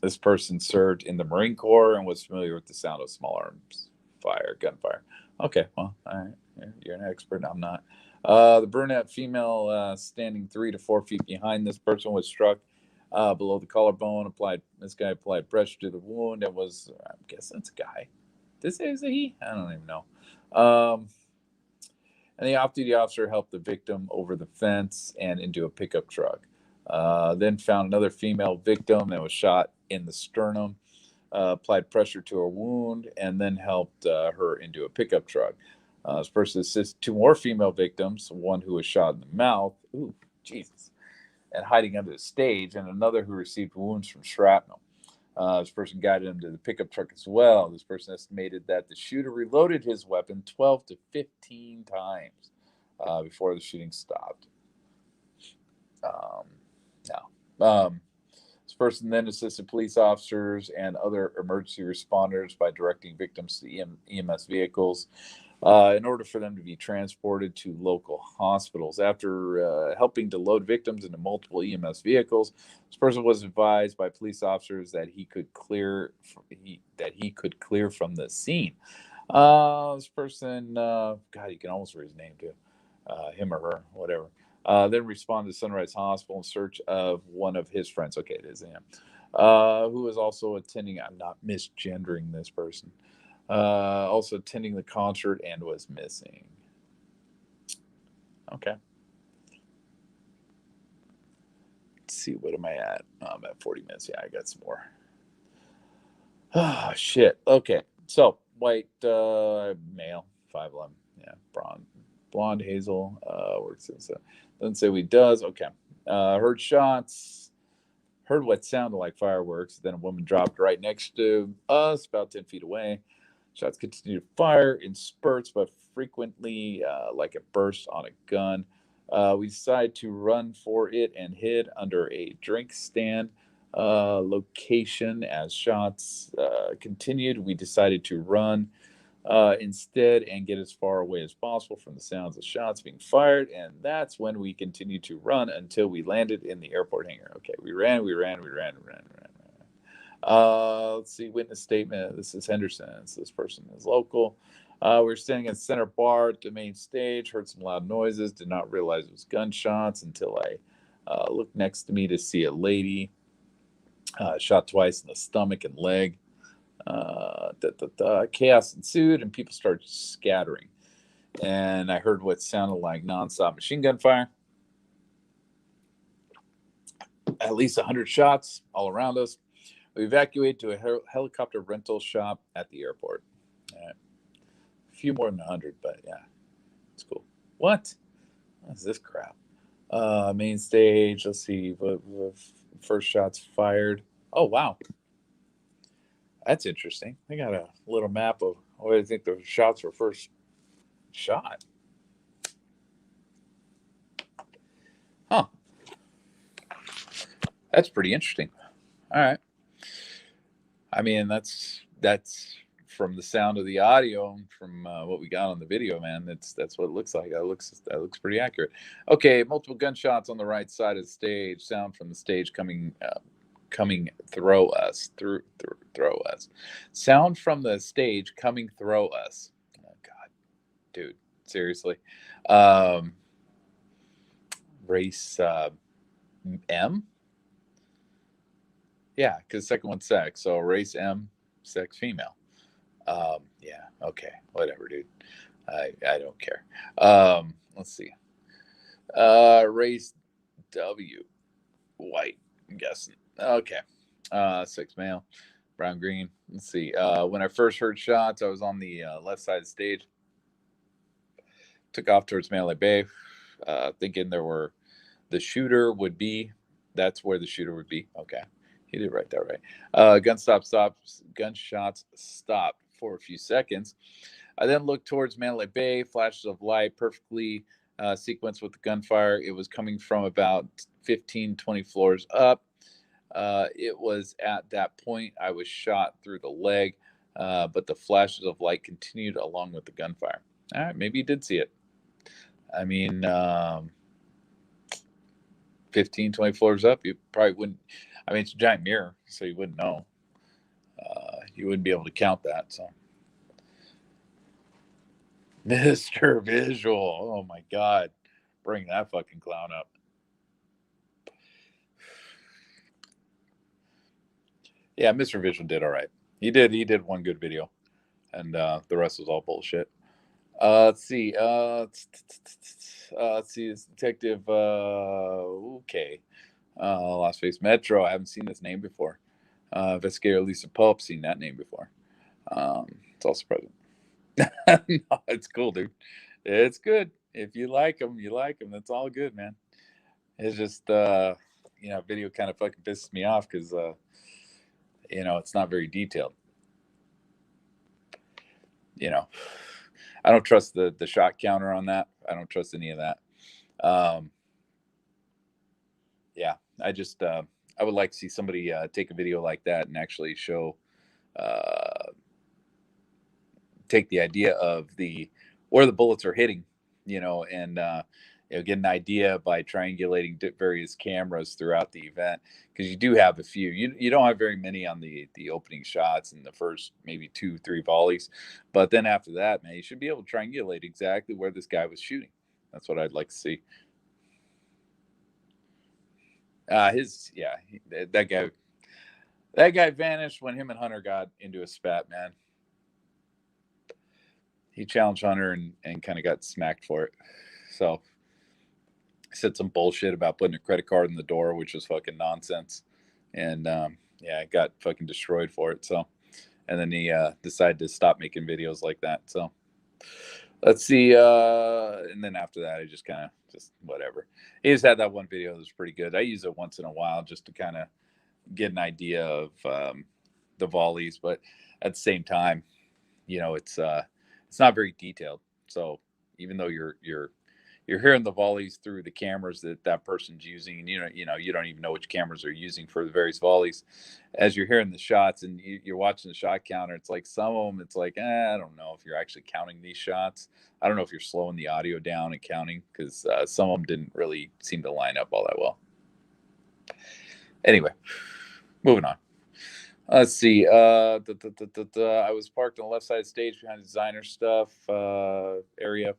This person served in the Marine Corps and was familiar with the sound of small arms gunfire. Okay, well, all right. You're an expert. I'm not. The brunette female standing 3 to 4 feet behind this person was struck below the collarbone. This guy applied pressure to the wound and was, I'm guessing it's a guy. This is a he? I don't even know. And the off-duty officer helped the victim over the fence and into a pickup truck. Then found another female victim that was shot in the sternum, applied pressure to her wound, and then helped her into a pickup truck. This person assisted 2 more female victims, one who was shot in the mouth, ooh, Jesus, and hiding under the stage, and another who received wounds from shrapnel. This person guided him to the pickup truck as well. This person estimated that the shooter reloaded his weapon 12 to 15 times before the shooting stopped. This person then assisted police officers and other emergency responders by directing victims to EMS vehicles in order for them to be transported to local hospitals. After helping to load victims into multiple EMS vehicles, this person was advised by police officers that he could clear from the scene. This person, God, you can almost read his name too, him or her, whatever. Then responded to Sunrise Hospital in search of one of his friends. Okay, it is him, who was also attending. I'm not misgendering this person. Also attending the concert and was missing. Okay. Let's see, what am I at? I'm at 40 minutes. Yeah, I got some more. Oh, shit. Okay. So, white male, 5'11". Yeah, blonde hazel. Works in, so doesn't say what he does. Okay. Heard shots. Heard what sounded like fireworks. Then a woman dropped right next to us, about 10 feet away. Shots continued to fire in spurts, but frequently like a burst on a gun. We decided to run for it and hid under a drink stand location. As shots continued, we decided to run instead and get as far away as possible from the sounds of shots being fired. And that's when we continued to run until we landed in the airport hangar. Okay, we ran. Let's see, witness statement. This is Henderson. So this person is local. We were standing at the center bar at the main stage, heard some loud noises, did not realize it was gunshots until I looked next to me to see a lady shot twice in the stomach and leg. Chaos ensued and people started scattering. And I heard what sounded like nonstop machine gun fire. At least 100 shots all around us. We evacuated to a helicopter rental shop at the airport. Right. A few more than 100, but yeah, it's cool. What is this crap? Main stage. Let's see. First shots fired. Oh, wow. That's interesting. They got a little map of where I think the shots were first shot. Huh. That's pretty interesting. All right. I mean, that's from the sound of the audio and from what we got on the video, man. That's what it looks like. That looks pretty accurate. Okay, multiple gunshots on the right side of the stage. Sound from the stage coming throw us. Sound from the stage coming throw us. Oh God, dude, seriously. Race M. Yeah, because second one's sex. So race M, sex female. Yeah, okay, whatever, dude. I don't care. Let's see. Race W, white. I'm guessing. Okay. Sex male, brown green. Let's see. When I first heard shots, I was on the left side of the stage. Took off towards Mandalay Bay, thinking the shooter would be. That's where the shooter would be. Okay. He did write that right. Gunshots stopped for a few seconds. I then looked towards Mandalay Bay. Flashes of light perfectly sequenced with the gunfire. It was coming from about 15, 20 floors up. It was at that point I was shot through the leg, but the flashes of light continued along with the gunfire. All right, maybe you did see it. I mean, 15, 20 floors up, you probably wouldn't. I mean, it's a giant mirror, so you wouldn't know. You wouldn't be able to count that. So Mr. Visual. Oh my God. Bring that fucking clown up. Yeah, Mr. Visual did all right. He did one good video, and the rest was all bullshit. Let's see. Let's see. It's Detective. Okay. Las Vegas Metro. I haven't seen this name before. Investigator Lisa Pope. Seen that name before. It's also present. No, it's cool, dude. It's good. If you like them, you like them. That's all good, man. It's just, video kind of fucking pisses me off because, it's not very detailed. You know, I don't trust the shot counter on that. I don't trust any of that. Yeah, I would like to see somebody take a video like that and actually show, uh, take the idea of where the bullets are hitting, and get an idea by triangulating various cameras throughout the event, because you do have a few. You don't have very many on the opening shots and the first maybe 2-3 volleys, but then after that, man, you should be able to triangulate exactly where this guy was shooting. That's what I'd like to see. That guy vanished when him and Hunter got into a spat, man. He challenged Hunter and kind of got smacked for it. So said some bullshit about putting a credit card in the door, which was fucking nonsense. And yeah, got fucking destroyed for it. So, and then he decided to stop making videos like that. So let's see. And then after that, I just kind of just whatever. He just had that one video that was pretty good. I use it once in a while just to kind of get an idea of the volleys, but at the same time, it's not very detailed. So even though you're hearing the volleys through the cameras that person's using, and you don't even know which cameras are using for the various volleys, as you're hearing the shots and you're watching the shot counter, it's like some of them, it's like, I don't know if you're actually counting these shots. I don't know if you're slowing the audio down and counting, because some of them didn't really seem to line up all that well. Anyway, moving on. Let's see. I was parked on the left side of the stage behind the designer stuff area.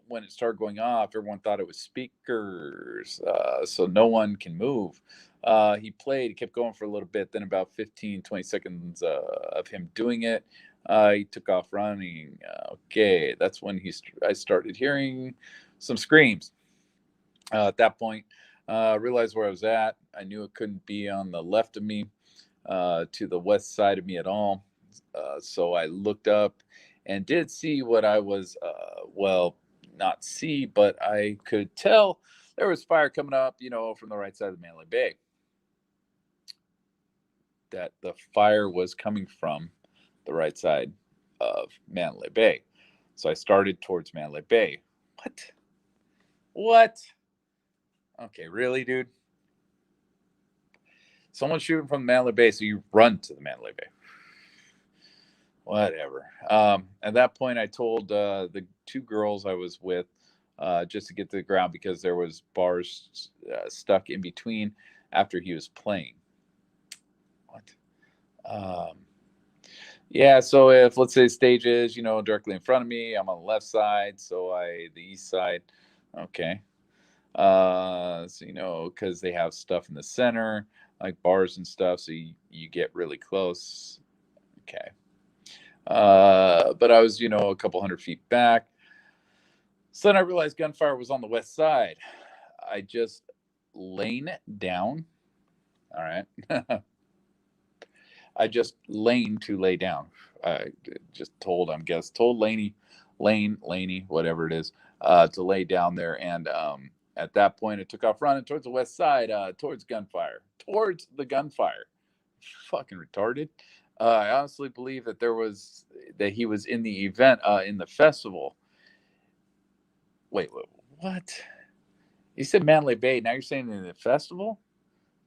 When it started going off, everyone thought it was speakers, so no one can move. He played, he kept going for a little bit. Then about 15, 20 seconds of him doing it, he took off running. Okay, that's when I started hearing some screams. At that point, realized where I was at. I knew it couldn't be on the left of me, to the west side of me at all. So I looked up and did see what I was, not see, but I could tell there was fire coming up, from the right side of the Manly Bay. That the fire was coming from the right side of Manly Bay. So I started towards Manly Bay. What? Okay, really, dude? Someone's shooting from the Manly Bay, so you run to the Manly Bay. Whatever. At that point, I told the two girls I was with, just to get to the ground, because there was bars stuck in between after he was playing. What? Yeah. So if, let's say, stage is directly in front of me, I'm on the left side, so the east side. Okay. So because they have stuff in the center, like bars and stuff, so you get really close. Okay. But I was, a couple 100 feet back. So then I realized gunfire was on the west side. I just lane down. All right. I just lane to lay down. I just told Laney, whatever it is, to lay down there. And at that point, it took off running towards the west side, towards the gunfire. Fucking retarded. I honestly believe that he was in the event, in the festival. Wait, what? You said Manly Bay. Now you're saying in the festival?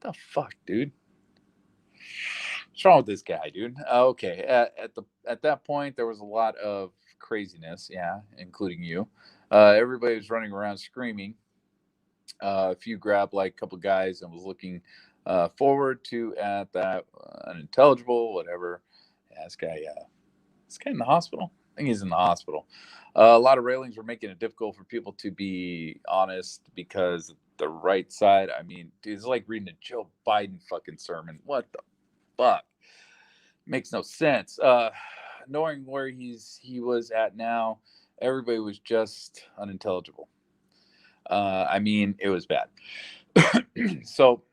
What the fuck, dude? What's wrong with this guy, dude? Okay. At that point, there was a lot of craziness. Yeah, including you. Everybody was running around screaming. A few grabbed like a couple guys and was looking forward to at that unintelligible, whatever. Yeah, this guy in the hospital. think he's in the hospital. A lot of railings were making it difficult for people to be honest because the right side, I mean, dude, it's like reading a Joe Biden fucking sermon. What the fuck? Makes no sense. Knowing where he was at now, everybody was just unintelligible. I mean, it was bad. So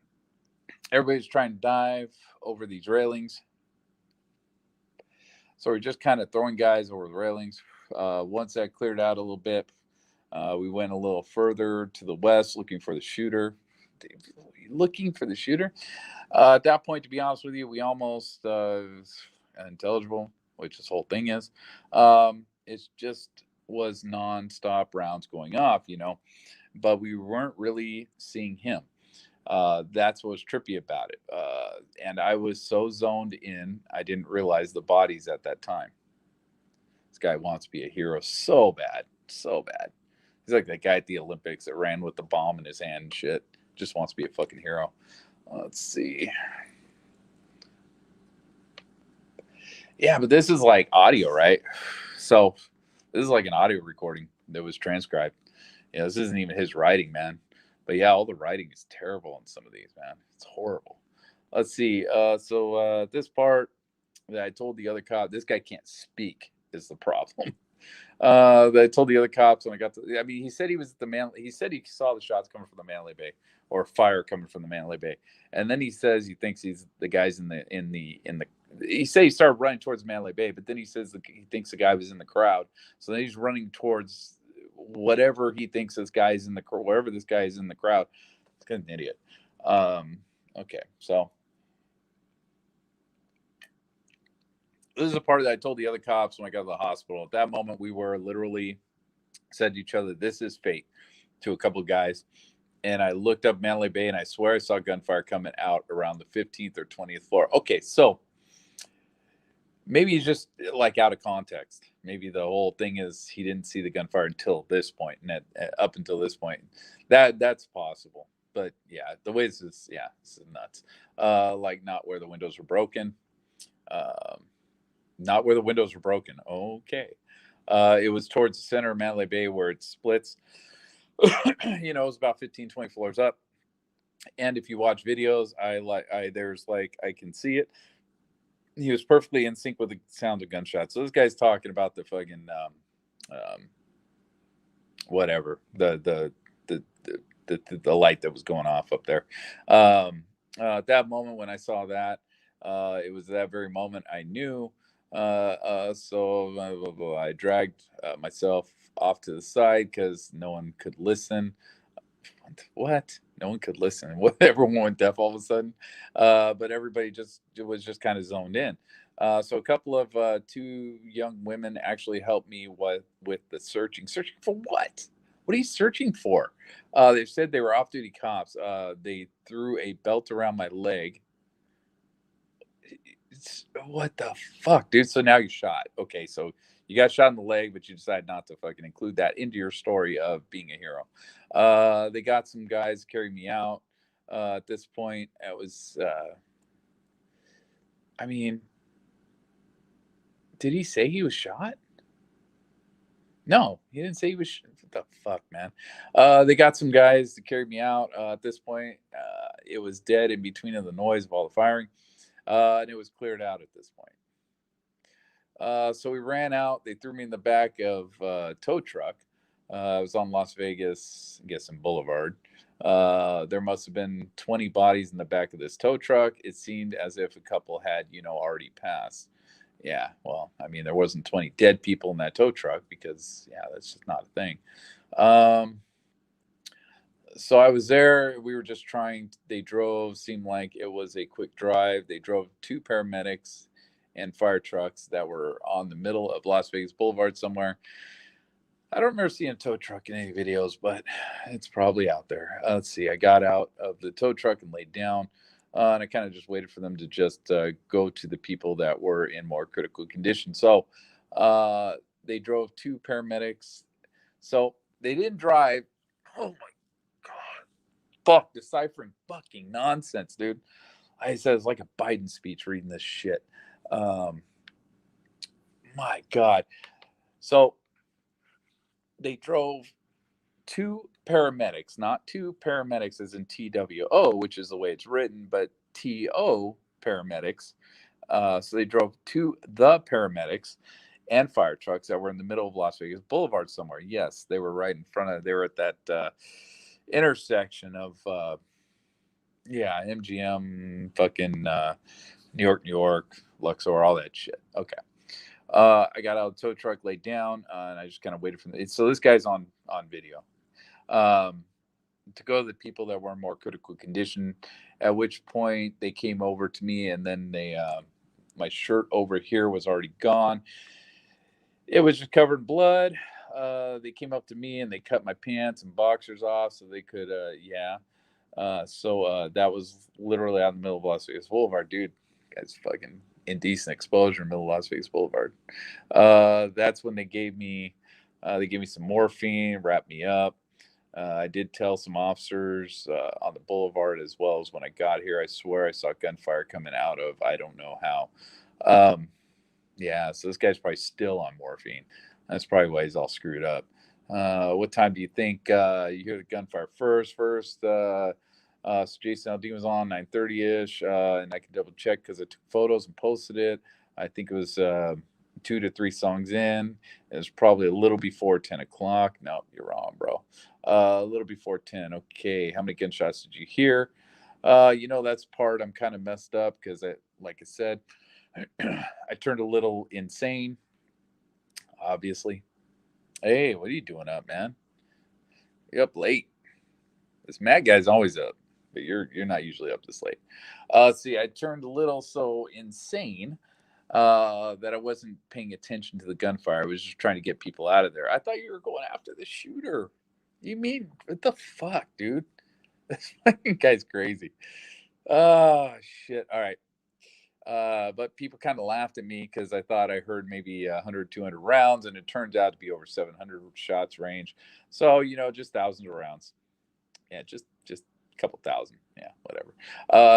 everybody's trying to dive over these railings. So we're just kind of throwing guys over the railings. Once that cleared out a little bit, we went a little further to the west looking for the shooter. Looking for the shooter. At that point, to be honest with you, we almost unintelligible, which this whole thing is. It just was nonstop rounds going off, but we weren't really seeing him. That's what was trippy about it. And I was so zoned in, I didn't realize the bodies at that time. This guy wants to be a hero so bad, so bad. He's like that guy at the Olympics that ran with the bomb in his hand and shit. Just wants to be a fucking hero. Let's see. Yeah, but this is like audio, right? So this is like an audio recording that was transcribed. This isn't even his writing, man. But yeah, all the writing is terrible in some of these, man. It's horrible. Let's see. So this part that I told the other cop, this guy can't speak is the problem. That I told the other cops when I got to, I mean, he said he was the man. He said he saw the shots coming from the Mandalay Bay or fire coming from the Mandalay Bay. And then he says he thinks he's the guys in the, he said he started running towards Mandalay Bay, but then he says he thinks the guy was in the crowd. So then he's running towards whatever he thinks this guy's in the, wherever this guy is in the crowd. It's kind of an idiot. Okay. So this is a part that I told the other cops when I got to the hospital. At that moment, we were literally said to each other, this is fate, to a couple of guys. And I looked up Mandalay Bay, and I swear I saw gunfire coming out around the 15th or 20th floor. Okay, so maybe he's just like out of context. Maybe the whole thing is he didn't see the gunfire until this point, and up until this point. That's possible. But yeah, the way this is nuts. Like not where the windows were broken. Not where the windows were broken. Okay. It was towards the center of Mandalay Bay where it splits. It was about 15, 20 floors up. And if you watch videos, I can see it. He was perfectly in sync with the sound of gunshots. So this guy's talking about the fucking whatever, the light that was going off up there. At that moment when I saw that, it was that very moment I knew. So I dragged myself off to the side because no one could listen. What? No one could listen. Everyone went deaf all of a sudden. But everybody was just kind of zoned in. So a couple of two young women actually helped me with the searching. Searching for what? What are you searching for? They said they were off-duty cops. They threw a belt around my leg. What the fuck, dude? So now you're shot. Okay, so you got shot in the leg, but you decide not to fucking include that into your story of being a hero. They got some guys carry me out. At this point, it was, I mean, did he say he was shot? No, he didn't say he was. What the fuck, man? They got some guys to carry me out. At this point, it was dead in between of the noise of all the firing. And it was cleared out at this point. So we ran out. They threw me in the back of a tow truck. I was on Las Vegas, I guess, in Boulevard. There must have been 20 bodies in the back of this tow truck. It seemed as if a couple had, already passed. Yeah, well, I mean, there wasn't 20 dead people in that tow truck because, that's just not a thing. So I was there. We were just they drove, seemed like it was a quick drive. They drove two paramedics and fire trucks that were on the middle of Las Vegas Boulevard somewhere. I don't remember seeing a tow truck in any videos, but it's probably out there. Let's see. I got out of the tow truck and laid down. And I kind of just waited for them to just go to the people that were in more critical condition. So they drove two paramedics. So they didn't drive. Oh my God. Fuck, deciphering fucking nonsense, dude. I said it's like a Biden speech reading this shit. My God. So they drove two paramedics, not two paramedics as in TWO, which is the way it's written, but TO paramedics. So they drove the paramedics and fire trucks that were in the middle of Las Vegas Boulevard somewhere. Yes, they were right in front of. They were at that intersection of MGM, fucking New York, Luxor, all that shit. Okay. I got out of the tow truck, laid down, and I just kind of waited for so this guy's on video. To go to the people that were in more critical condition, at which point they came over to me, and then they my shirt over here was already gone. It was just covered in blood. They came up to me and they cut my pants and boxers off so they could so that was literally out in the middle of Las Vegas Boulevard, dude. Guy's fucking indecent exposure in the middle of Las Vegas Boulevard. That's when they gave me some morphine, wrapped me up. I did tell some officers on the boulevard as well as when I got here. I swear I saw gunfire coming out of I don't know how. Yeah, so this guy's probably still on morphine. That's probably why he's all screwed up. What time do you think you hear the gunfire first? So Jason Aldean was on 9:30 ish, and I can double check because I took photos and posted it. I think it was 2 to 3 songs in. It was probably a little before 10 o'clock. No, you're wrong, bro. A little before 10. Okay, how many gunshots did you hear? That's part I'm kind of messed up because like I said, I turned a little insane, obviously. Hey, what are you doing up, man? You're up late. This mad guy's always up, but you're not usually up this late. See, I turned a little so insane that I wasn't paying attention to the gunfire. I was just trying to get people out of there. I thought you were going after the shooter. You mean what the fuck, dude? This fucking guy's crazy. Oh shit. All right. But people kind of laughed at me because I thought I heard maybe 100, 200 rounds, and it turns out to be over 700 shots range. So, just thousands of rounds. Yeah, just a couple thousand. Yeah, whatever.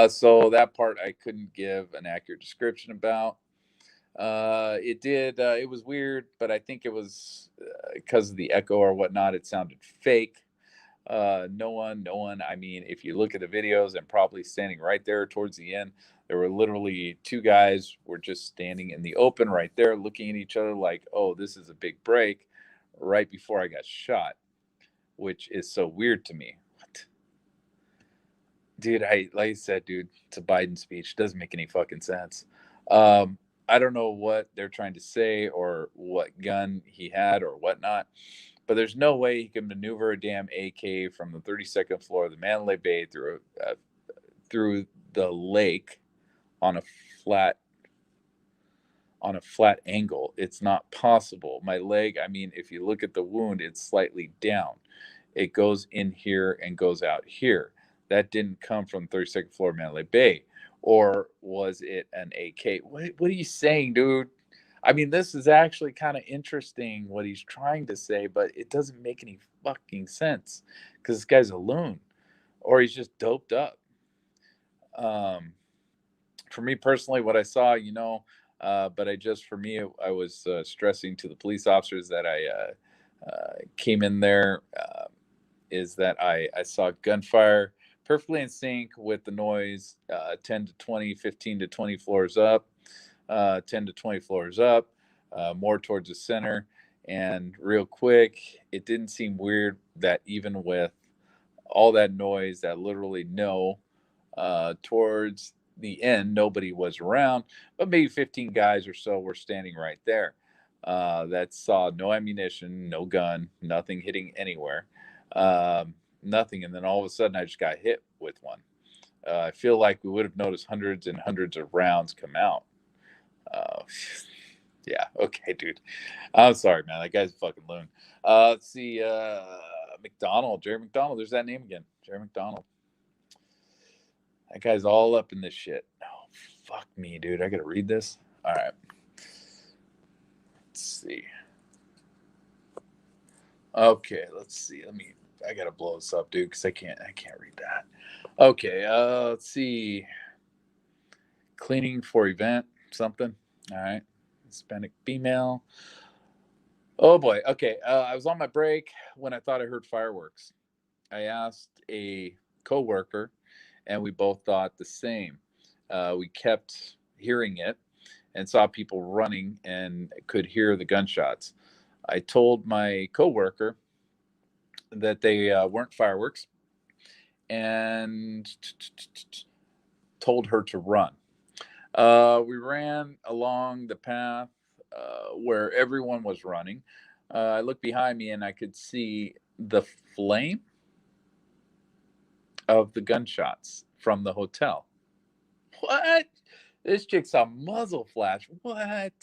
So that part I couldn't give an accurate description about. It was weird, but I think it was because of the echo or whatnot. It sounded fake. No one. I mean, if you look at the videos and probably standing right there towards the end, there were literally two guys were just standing in the open right there, looking at each other like, "Oh, this is a big break," right before I got shot, which is so weird to me. What? Dude, like I said, dude, it's a Biden speech. Doesn't make any fucking sense. I don't know what they're trying to say or what gun he had or whatnot, but there's no way he can maneuver a damn AK from the 32nd floor of the Mandalay Bay through the lake on a flat angle. It's not possible. My leg, I mean, if you look at the wound, it's slightly down. It goes in here and goes out here. That didn't come from 32nd floor Mandalay Bay. Or was it an AK? What are you saying, dude? I mean, this is actually kind of interesting what he's trying to say, but it doesn't make any fucking sense because this guy's a loon or he's just doped up. Um, for me personally, what I saw, but I was stressing to the police officers that I came in there is that I saw gunfire perfectly in sync with the noise 10 to 20, 15 to 20 floors up, 10 to 20 floors up, more towards the center. And real quick, it didn't seem weird that even with all that noise, that literally towards the end, nobody was around, but maybe 15 guys or so were standing right there that saw no ammunition, no gun, nothing hitting anywhere, nothing. And then all of a sudden, I just got hit with one. I feel like we would have noticed hundreds and hundreds of rounds come out. Uh, yeah, okay, dude. I'm sorry, man. That guy's a fucking loon. Let's see. Jerry McDonald. There's that name again. Jerry McDonald. That guy's all up in this shit. Oh, fuck me, dude. I gotta read this. All right. Let's see. Okay, let's see. I gotta blow this up, dude, because I can't read that. Okay, let's see. Cleaning for event, something. All right. Hispanic female. Oh boy. Okay. I was on my break when I thought I heard fireworks. I asked a coworker, and we both thought the same. We kept hearing it and saw people running and could hear the gunshots. I told my coworker that they weren't fireworks and told her to run. We ran along the path where everyone was running. I looked behind me and I could see the flame of the gunshots from the hotel. What? This chick saw muzzle flash. What?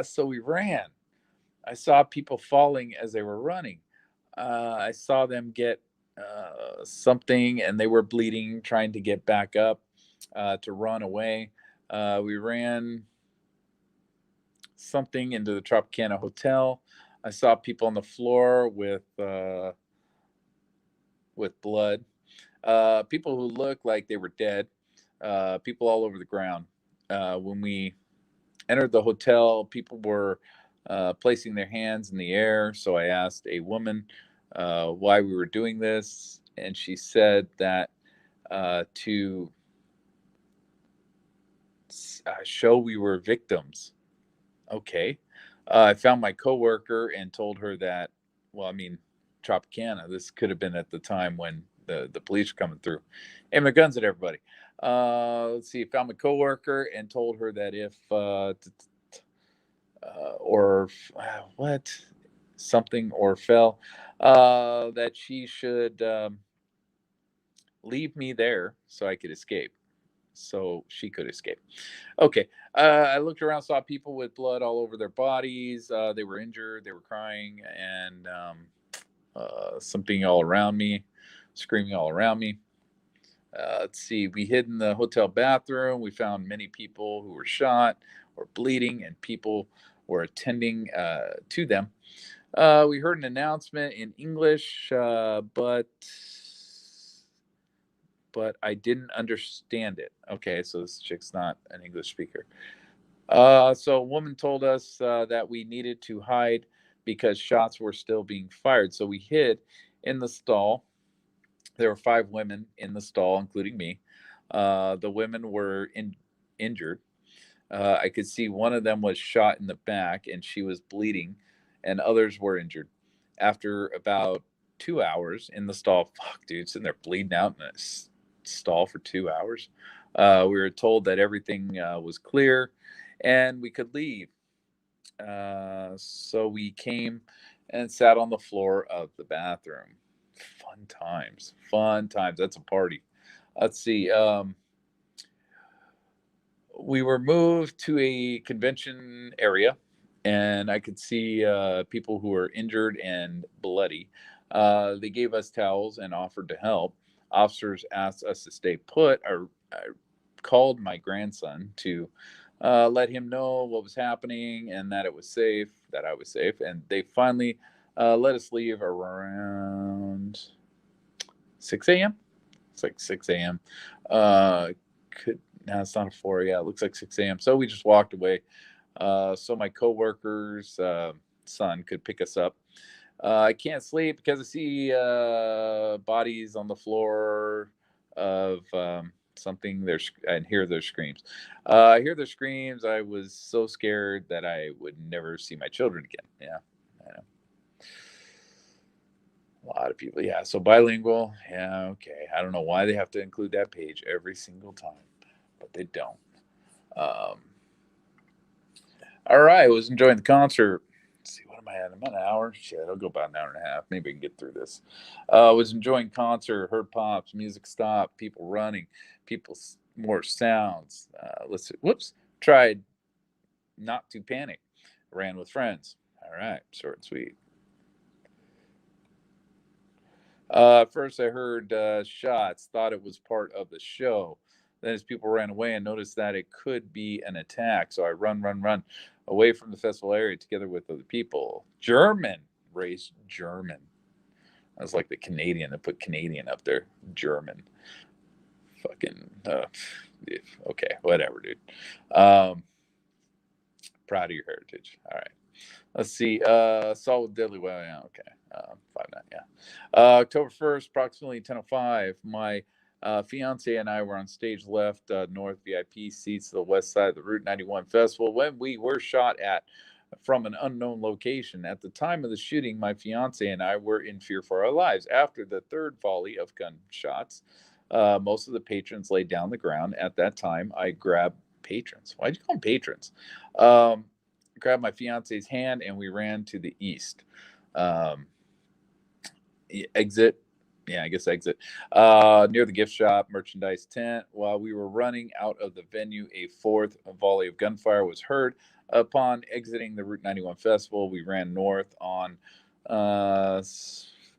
So we ran. I saw people falling as they were running. I saw them get something and they were bleeding, trying to get back up to run away. We ran something into the Tropicana Hotel. I saw people on the floor with blood. People who looked like they were dead. People all over the ground. When we entered the hotel, people were placing their hands in the air. So I asked a woman why we were doing this, and she said that to show we were victims. Okay. I found my coworker and told her that, well, I mean, Tropicana, this could have been at the time when the police were coming through, aiming their guns at everybody. Let's see, found my coworker and told her that if, or what, something or fell, that she should leave me there so I could escape. So she could escape. Okay. I looked around, saw people with blood all over their bodies. They were injured, they were crying, and something all around me, screaming all around me. Let's see. We hid in the hotel bathroom. We found many people who were shot or bleeding, and people were attending to them. We heard an announcement in English, but I didn't understand it. Okay, so this chick's not an English speaker. So a woman told us that we needed to hide because shots were still being fired. So we hid in the stall. There were 5 women in the stall, including me. The women were injured. I could see one of them was shot in the back and she was bleeding, and others were injured. After about 2 hours in the stall, fuck, dude, sitting there bleeding out in a stall for 2 hours. We were told that everything was clear and we could leave. So we came and sat on the floor of the bathroom. Fun times. Fun times. That's a party. Let's see. We were moved to a convention area, and I could see people who were injured and bloody. They gave us towels and offered to help. Officers asked us to stay put. I called my grandson to let him know what was happening and that it was safe, that I was safe. And they finally let us leave around 6 a.m. It's like 6 a.m. Could No, it's not a 4. Yeah, it looks like 6 a.m. So we just walked away. So my coworker's son could pick us up. I can't sleep because I see bodies on the floor of something. And hear their screams. I hear their screams. I was so scared that I would never see my children again. Yeah, I know. A lot of people. Yeah, so bilingual. Yeah, okay. I don't know why they have to include that page every single time, but they don't. Um, all right, I was enjoying the concert. Let's see, what am I at? I'm at an hour. Shit, I'll go about an hour and a half. Maybe I can get through this. Was enjoying concert. Heard pops, music stopped, people running, people more sounds. Listen, whoops. Tried not to panic. Ran with friends. All right, short and sweet. First, I heard shots, thought it was part of the show. Then, as people ran away, I noticed that it could be an attack. So I run away from the festival area together with other people. German, race German. I was like the Canadian that put Canadian up there. German. Fucking. Okay, whatever, dude. Proud of your heritage. All right. Let's see. Saul with deadly weapon. Yeah, okay. 5-9. Yeah. October 1st, approximately 10:05. My fiance and I were on stage left, north VIP seats to the west side of the Route 91 festival when we were shot at from an unknown location. At the time of the shooting, my fiance and I were in fear for our lives. After the third volley of gunshots, most of the patrons laid down the ground. At that time, I grabbed patrons. Why'd you call them patrons? Um, Grabbed my fiance's hand and we ran to the east. Um, Exit. Yeah, I guess exit. Near the gift shop merchandise tent. While we were running out of the venue, a fourth volley of gunfire was heard. Upon exiting the Route 91 festival, we ran north on,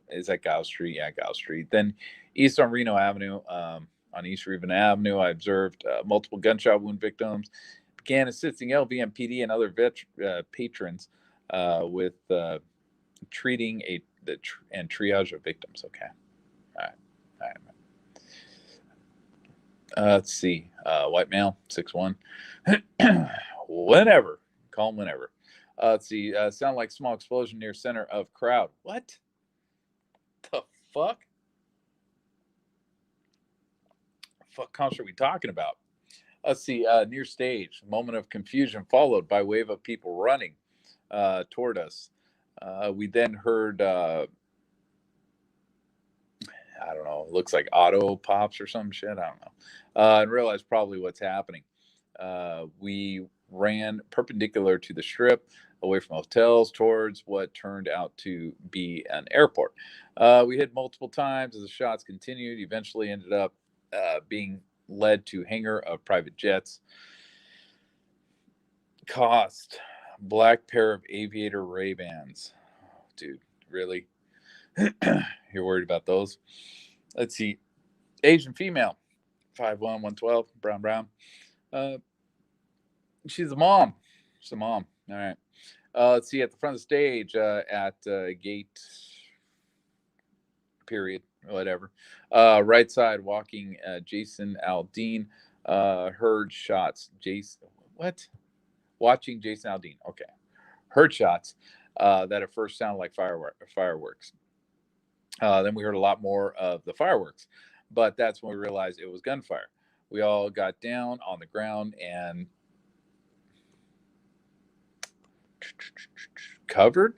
is that Gow Street? Yeah, Gow Street. Then east on Reno Avenue. On East Reno Avenue, I observed multiple gunshot wound victims. Began assisting LVM PD and other patrons with treating and triage of victims. Okay. All right. All right. Let's see. White male, 6'1". Whenever. Call him whenever. Let's see. Sound like small explosion near center of crowd. What the fuck? Fuck concert we talking about? Let's see. Near stage. Moment of confusion followed by wave of people running toward us. We then heard I don't know, looks like auto pops or some shit. I don't know. And realized probably what's happening. We ran perpendicular to the strip, away from hotels, towards what turned out to be an airport. We hit multiple times as the shots continued. Eventually, ended up being led to hangar of private jets. Cost black pair of aviator Ray-Bans. Oh, dude, really? You're worried about those? Let's see. Asian female, 5'1", 112, brown. Uh, she's a mom. She's a mom. All right. Let's see. At the front of the stage, at gate period, whatever. Right side, walking Jason Aldean. Heard shots. Jason, what? Watching Jason Aldean. Okay. Heard shots that at first sounded like fireworks. Then we heard a lot more of the fireworks, but that's when we realized it was gunfire. We all got down on the ground and covered,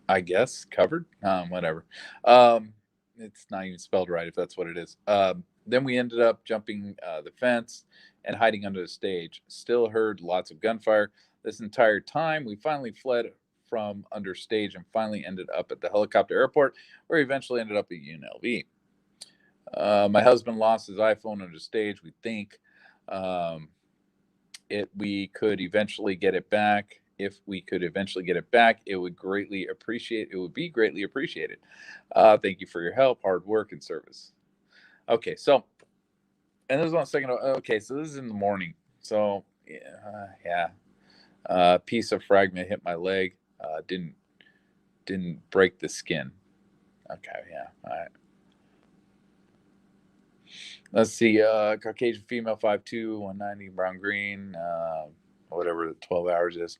I guess, covered, whatever. It's not even spelled right if that's what it is. Then we ended up jumping the fence and hiding under the stage. Still heard lots of gunfire. This entire time, we finally fled from under stage and finally ended up at the helicopter airport, where we eventually ended up at UNLV. My husband lost his iPhone under stage. We think we could eventually get it back. If we could eventually get it back, it would be greatly appreciated. Thank you for your help, hard work, and service. Okay, so, and this is on second. Okay, so this is in the morning. So yeah. Piece of fragment hit my leg. Didn't break the skin. Okay, yeah. All right. Let's see. Caucasian female, 5'2", 190, brown green, whatever 12 hours is.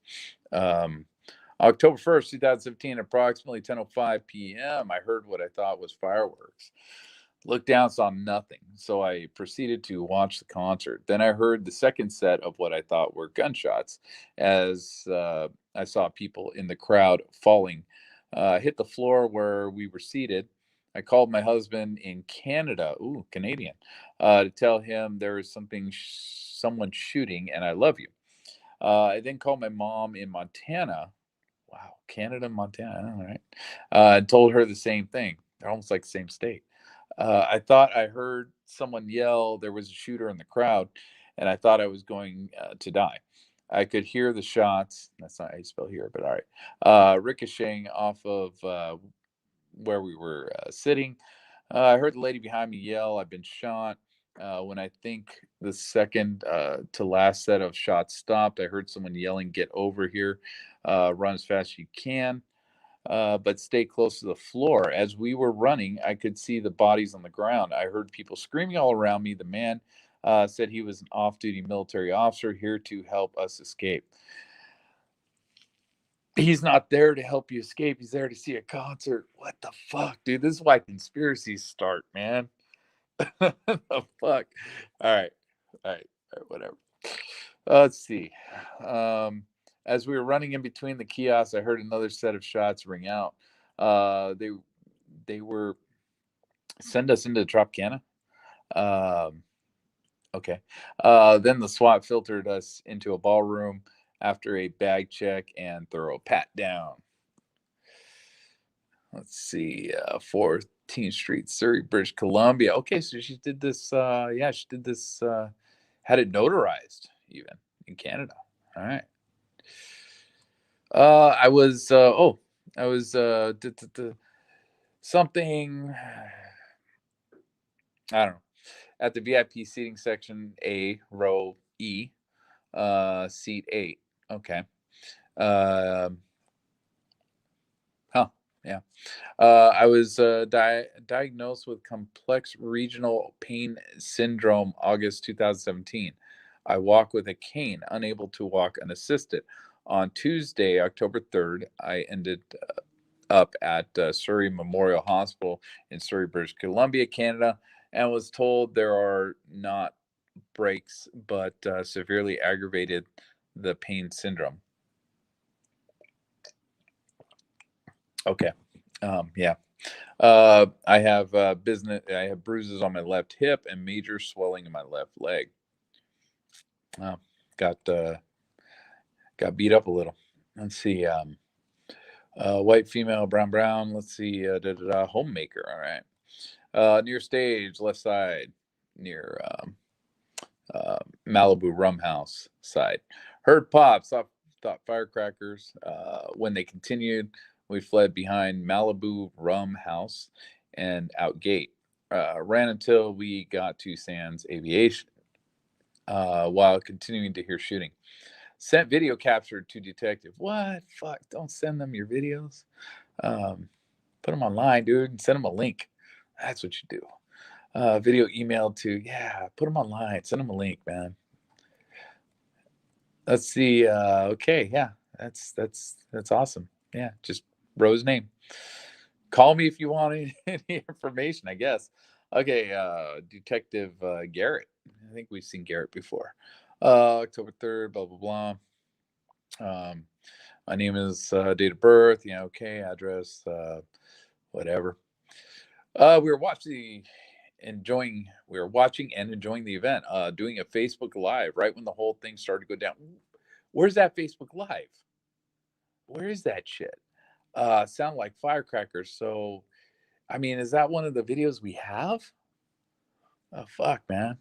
October 1st, 2017, approximately 10:05 p.m. I heard what I thought was fireworks. Looked down, saw nothing, so I proceeded to watch the concert. Then I heard the second set of what I thought were gunshots as I saw people in the crowd falling. Hit the floor where we were seated. I called my husband in Canada, Canadian, to tell him there is someone shooting, and I love you. I then called my mom in Montana. Wow, Canada, Montana, all right. Told her the same thing. They're almost like the same state. I thought I heard someone yell there was a shooter in the crowd, and I thought I was going to die. I could hear the shots. That's not how you spell here, but all right. Ricocheting off of where we were sitting. I heard the lady behind me yell, "I've been shot." When I think the second to last set of shots stopped, I heard someone yelling, "Get over here. Run as fast as you can. But stay close to the floor." As we were running, I could see the bodies on the ground. I heard people screaming all around me. The man said he was an off duty military officer here to help us escape. He's not there to help you escape. He's there to see a concert. What the fuck, dude? This is why conspiracies start, man. The fuck. All right. All right. All right. Whatever. Let's see. As we were running in between the kiosks, I heard another set of shots ring out. They were send us into Tropicana. Um, okay. Then the SWAT filtered us into a ballroom after a bag check and thorough pat down. Let's see. 14th Street, Surrey, British Columbia. Okay, so she did this. Yeah, she did this. Had it notarized even in Canada. All right. I was. I was. Something. I don't know. At the VIP seating section A, row E, seat 8. Okay. Um, huh. Yeah. I was diagnosed with complex regional pain syndrome August 2017. I walk with a cane, unable to walk unassisted. On Tuesday, October 3rd, I ended up at Surrey Memorial Hospital in Surrey, British Columbia, Canada, and was told there are not breaks, but severely aggravated the pain syndrome. Okay. Yeah. I have I have bruises on my left hip and major swelling in my left leg. Uh, got got beat up a little. Let's see. White female, brown brown. Let's see. Homemaker. All right. Near stage, left side, near Malibu Rum House side. Heard pops. Thought firecrackers. When they continued, we fled behind Malibu Rum House and out gate. Ran until we got to Sands Aviation while continuing to hear shooting. Sent video captured to detective. What? Fuck. Don't send them your videos. Um, put them online, dude, and send them a link. That's what you do. Video email to, yeah, put them online. Send them a link, man. Let's see. Okay. Yeah. That's awesome. Yeah. Just Rose's name. Call me if you want any information, I guess. Okay, Detective Garrett. I think we've seen Garrett before. October 3rd, blah, blah, blah. My name is date of birth. Yeah, okay, address, whatever. We were watching and enjoying the event, doing a Facebook Live right when the whole thing started to go down. Where's that Facebook Live? Where is that shit? Sound like firecrackers. So I mean, is that one of the videos we have? Oh fuck, man.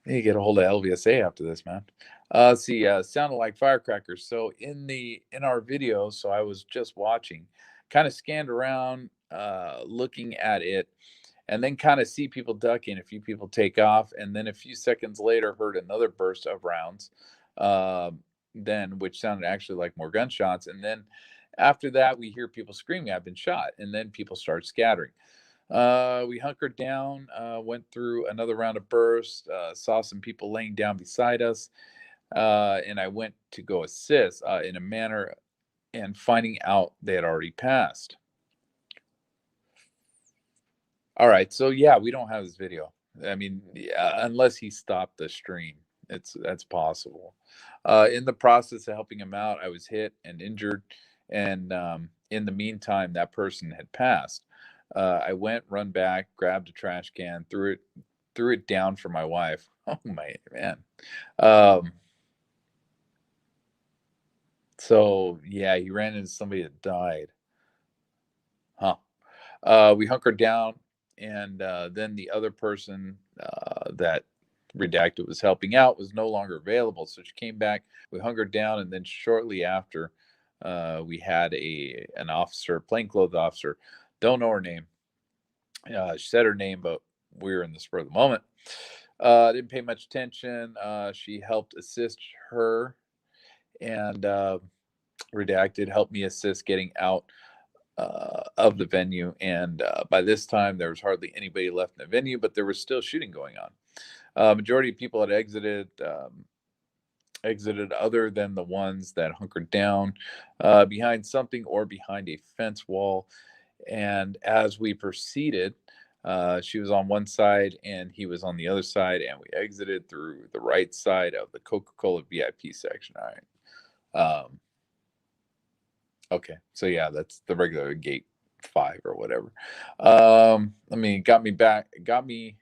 I need to get a hold of LVSA after this, man. Let's see, sounded like firecrackers. So in our video, so I was just watching, kind of scanned around, looking at it, and then kind of see people ducking, a few people take off, and then a few seconds later heard another burst of rounds, uh, then which sounded actually like more gunshots, and then after that we hear people screaming, "I've been shot," and then people start scattering. We hunkered down, went through another round of bursts, saw some people laying down beside us, and I went to go assist in a manner and finding out they had already passed. All right, so yeah, we don't have this video. I mean, yeah, unless he stopped the stream, that's possible. In the process of helping him out, I was hit and injured, and in the meantime, that person had passed. I went, run back, grabbed a trash can, threw it down for my wife. Oh my man. Um, so yeah, he ran into somebody that died. Huh. We hunkered down, and then the other person that redacted was helping out was no longer available. So she came back. We hunkered down, and then shortly after, we had an officer, plainclothes officer. Don't know her name. She said her name, but we were in the spur of the moment. Didn't pay much attention. She helped assist her, and redacted helped me assist getting out of the venue. And by this time, there was hardly anybody left in the venue, but there was still shooting going on. Majority of people had exited. exited other than the ones that hunkered down behind something or behind a fence wall. And as we proceeded, she was on one side and he was on the other side, and we exited through the right side of the Coca-Cola VIP section. All right. Okay. So yeah, that's the regular gate 5 or whatever. I mean, got me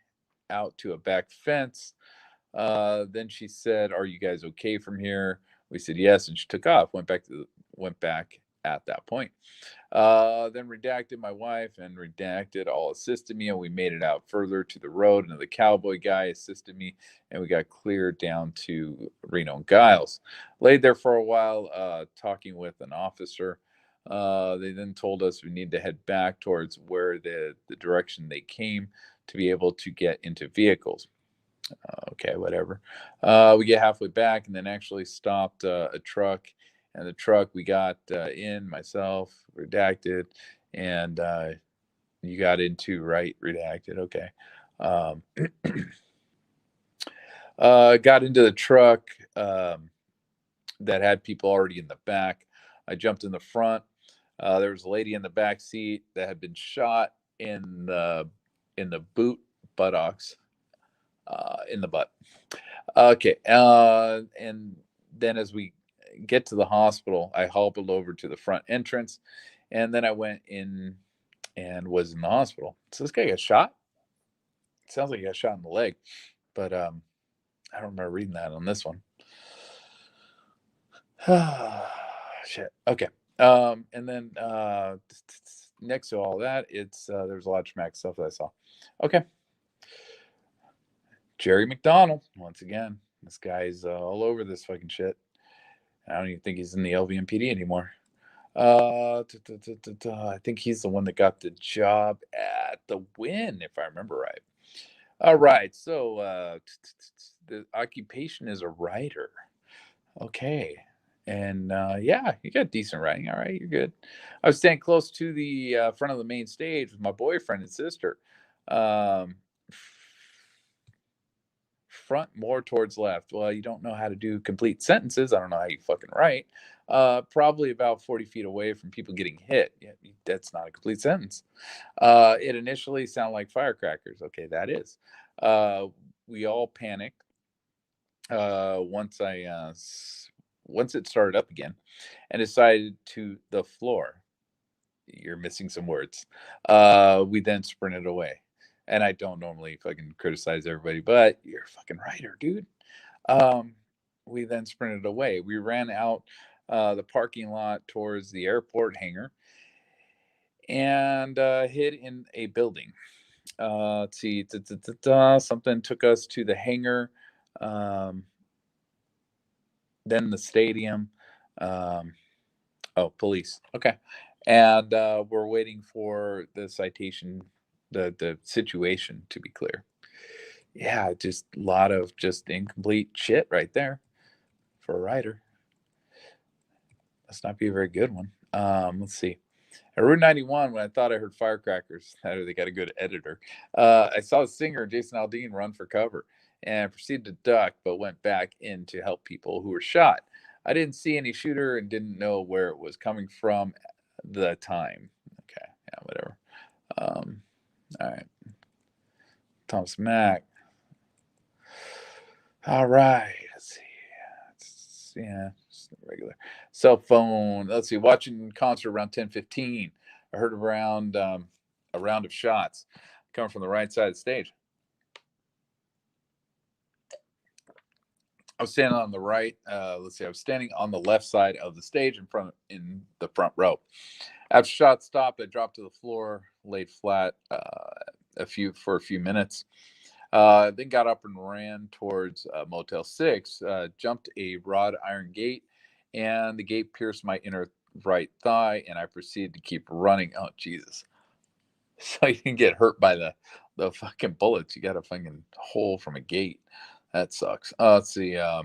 out to a back fence. Then she said, "Are you guys okay from here?" We said yes, and she took off. Went back at that point. Then redacted my wife and redacted all assisted me, and we made it out further to the road. And the cowboy guy assisted me, and we got cleared down to Reno and Giles. Laid there for a while, talking with an officer. They then told us we need to head back towards where the direction they came to be able to get into vehicles. Okay, whatever. We get halfway back and then actually stopped a truck. And the truck we got in, myself, redacted, and you got into, right? Redacted. Okay. Um, got into the truck that had people already in the back. I jumped in the front. There was a lady in the back seat that had been shot in the boot buttocks, in the butt. Okay. And then as we get to the hospital, I hobbled over to the front entrance, and then I went in and was in the hospital. So this guy got shot. Sounds like he got shot in the leg, but I don't remember reading that on this one. Shit. Okay. And then next to all that, it's there's a lot of traumatic stuff that I saw. Okay. Jerry McDonald, once again. This guy's all over this fucking shit. I don't even think he's in the LVMPD anymore. I think he's the one that got the job at the Win, if I remember right. All right, so the occupation is a writer. Okay, and yeah, you got decent writing. All right, you're good. I was standing close to the front of the main stage with my boyfriend and sister. Um, Front more towards left. Well, you don't know how to do complete sentences. I don't know how you fucking write. Probably about 40 feet away from people getting hit. Yeah, that's not a complete sentence. It initially sounded like firecrackers. Okay, that is. We all panicked once it started up again, and decided to the floor. You're missing some words. We then sprinted away. And I don't normally fucking criticize everybody, but you're a fucking writer, dude. Um, we then sprinted away. We ran out the parking lot towards the airport hangar and hid in a building. Let's see. Something took us to the hangar, um, then the stadium. Um, Oh, police. Okay. And we're waiting for the citation, the situation to be clear. Yeah, just a lot of just incomplete shit right there for a writer. Must not be a very good one. Let's see. At Route 91, when I thought I heard firecrackers, they got a good editor. I saw the singer Jason Aldean run for cover and proceeded to duck, but went back in to help people who were shot. I didn't see any shooter and didn't know where it was coming from at the time. Okay, yeah, whatever. All right, Thomas Mack. All right, let's see. Yeah, just regular cell phone. Let's see. Watching concert around 10:15. I heard around a round of shots coming from the right side of the stage. I was standing on the right. Let's see. I was standing on the left side of the stage in the front row. After shots stopped, I dropped to the floor, laid flat for a few minutes. Then got up and ran towards Motel 6, jumped a wrought iron gate, and the gate pierced my inner right thigh, and I proceeded to keep running. Oh, Jesus. So you can get hurt by the fucking bullets. You got a fucking hole from a gate. That sucks. Let's see. The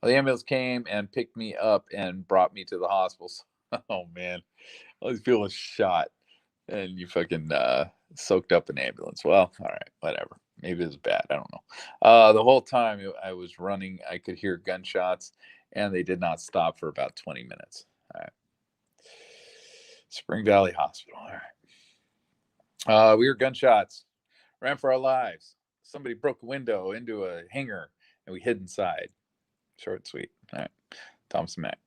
ambulance came and picked me up and brought me to the hospital. Oh, man. All these people were shot, and you fucking soaked up an ambulance. Well, all right, whatever. Maybe it was bad. I don't know. The whole time I was running, I could hear gunshots, and they did not stop for about 20 minutes. All right. Spring Valley Hospital. All right. We heard gunshots, ran for our lives. Somebody broke a window into a hangar, and we hid inside. Short and sweet. All right. Thomas Mack.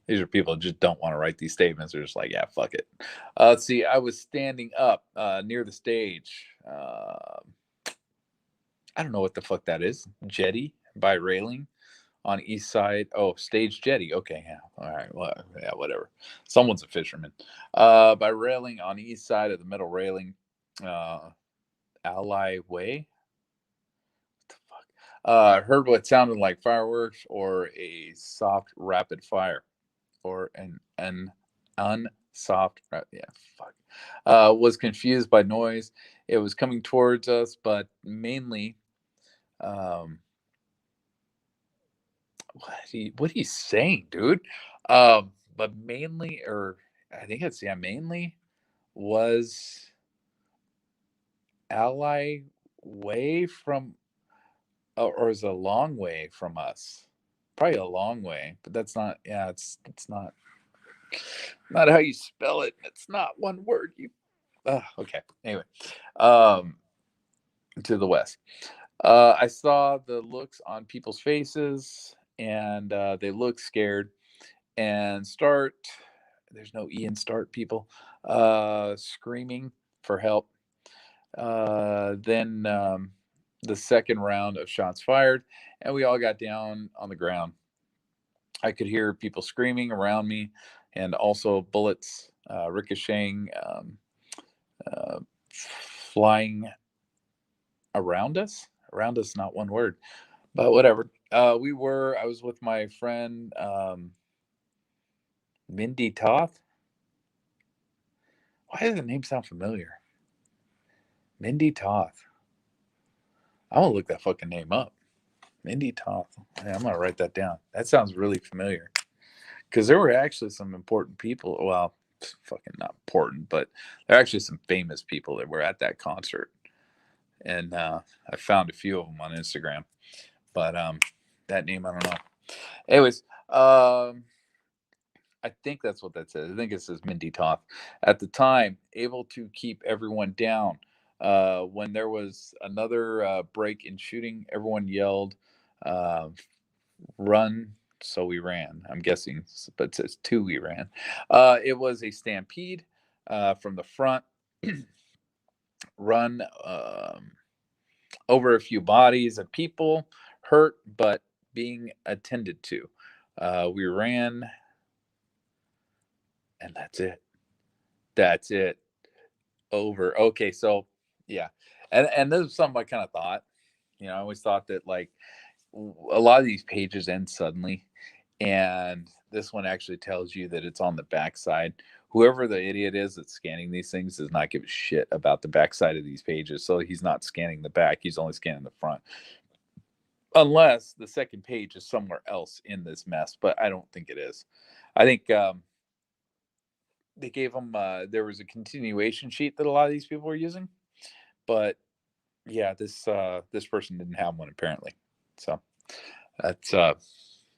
These are people who just don't want to write these statements. They're just like, yeah, fuck it. Let's see. I was standing up near the stage. I don't know what the fuck that is. Jetty by railing on east side. Oh, stage jetty. Okay, yeah. All right. Well, yeah, whatever. Someone's a fisherman. By railing on east side of the middle railing. Ally Way. What the fuck? I heard what sounded like fireworks or a soft rapid fire. Or an unsoft, yeah, fuck. Was confused by noise. It was coming towards us, but mainly, um, what he's saying, dude. But mainly, or I think it's yeah, mainly was ally way from, or is a long way from us. Probably a long way, but that's not. Yeah, it's not how you spell it. It's not one word. You okay. Anyway, um, to the west. I saw the looks on people's faces, and they look scared and start. There's no E in start. People screaming for help. Then the second round of shots fired, and we all got down on the ground. I could hear people screaming around me, and also bullets ricocheting, uh, flying around us. Around us, not one word, but whatever. I was with my friend Mindy Toth. Why does the name sound familiar? Mindy Toth. I'm gonna look that fucking name up. Mindy Toth. Yeah, I'm gonna write that down. That sounds really familiar. Because there were actually some important people. Well, fucking not important, but there are actually some famous people that were at that concert, and I found a few of them on Instagram. But that name I don't know. Anyways, I think that's what that says. I think it says Mindy Toth. At the time, able to keep everyone down. When there was another break in shooting, everyone yelled, uh, "Run!" So we ran. I'm guessing, but it says two. We ran. It was a stampede from the front. Run over a few bodies of people hurt, but being attended to. We ran, and that's it. That's it. Over. Okay, so yeah, and this is something I kind of thought. You know, I always thought that like a lot of these pages end suddenly, and this one actually tells you that it's on the backside. Whoever the idiot is that's scanning these things does not give a shit about the backside of these pages, so he's not scanning the back. He's only scanning the front, unless the second page is somewhere else in this mess. But I don't think it is. I think they gave them. There was a continuation sheet that a lot of these people were using, but yeah, this person didn't have one apparently. So that's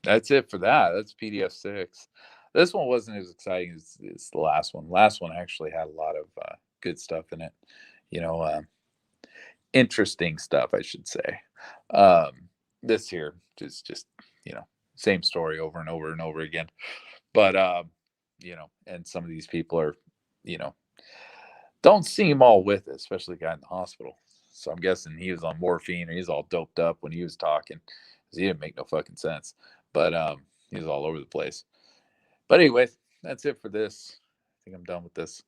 that's it for that. That's PDF 6. This one wasn't as exciting as the last one. Last one actually had a lot of good stuff in it. You know, interesting stuff, I should say. This here just you know, same story over and over and over again. But you know, and some of these people are, you know, don't seem all with it, especially the guy in the hospital. So I'm guessing he was on morphine or he's all doped up when he was talking, because he didn't make no fucking sense. But he was all over the place. But anyway, that's it for this. I think I'm done with this.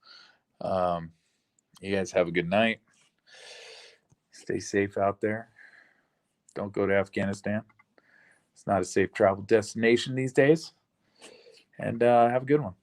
Um, you guys have a good night. Stay safe out there. Don't go to Afghanistan. It's not a safe travel destination these days. And have a good one.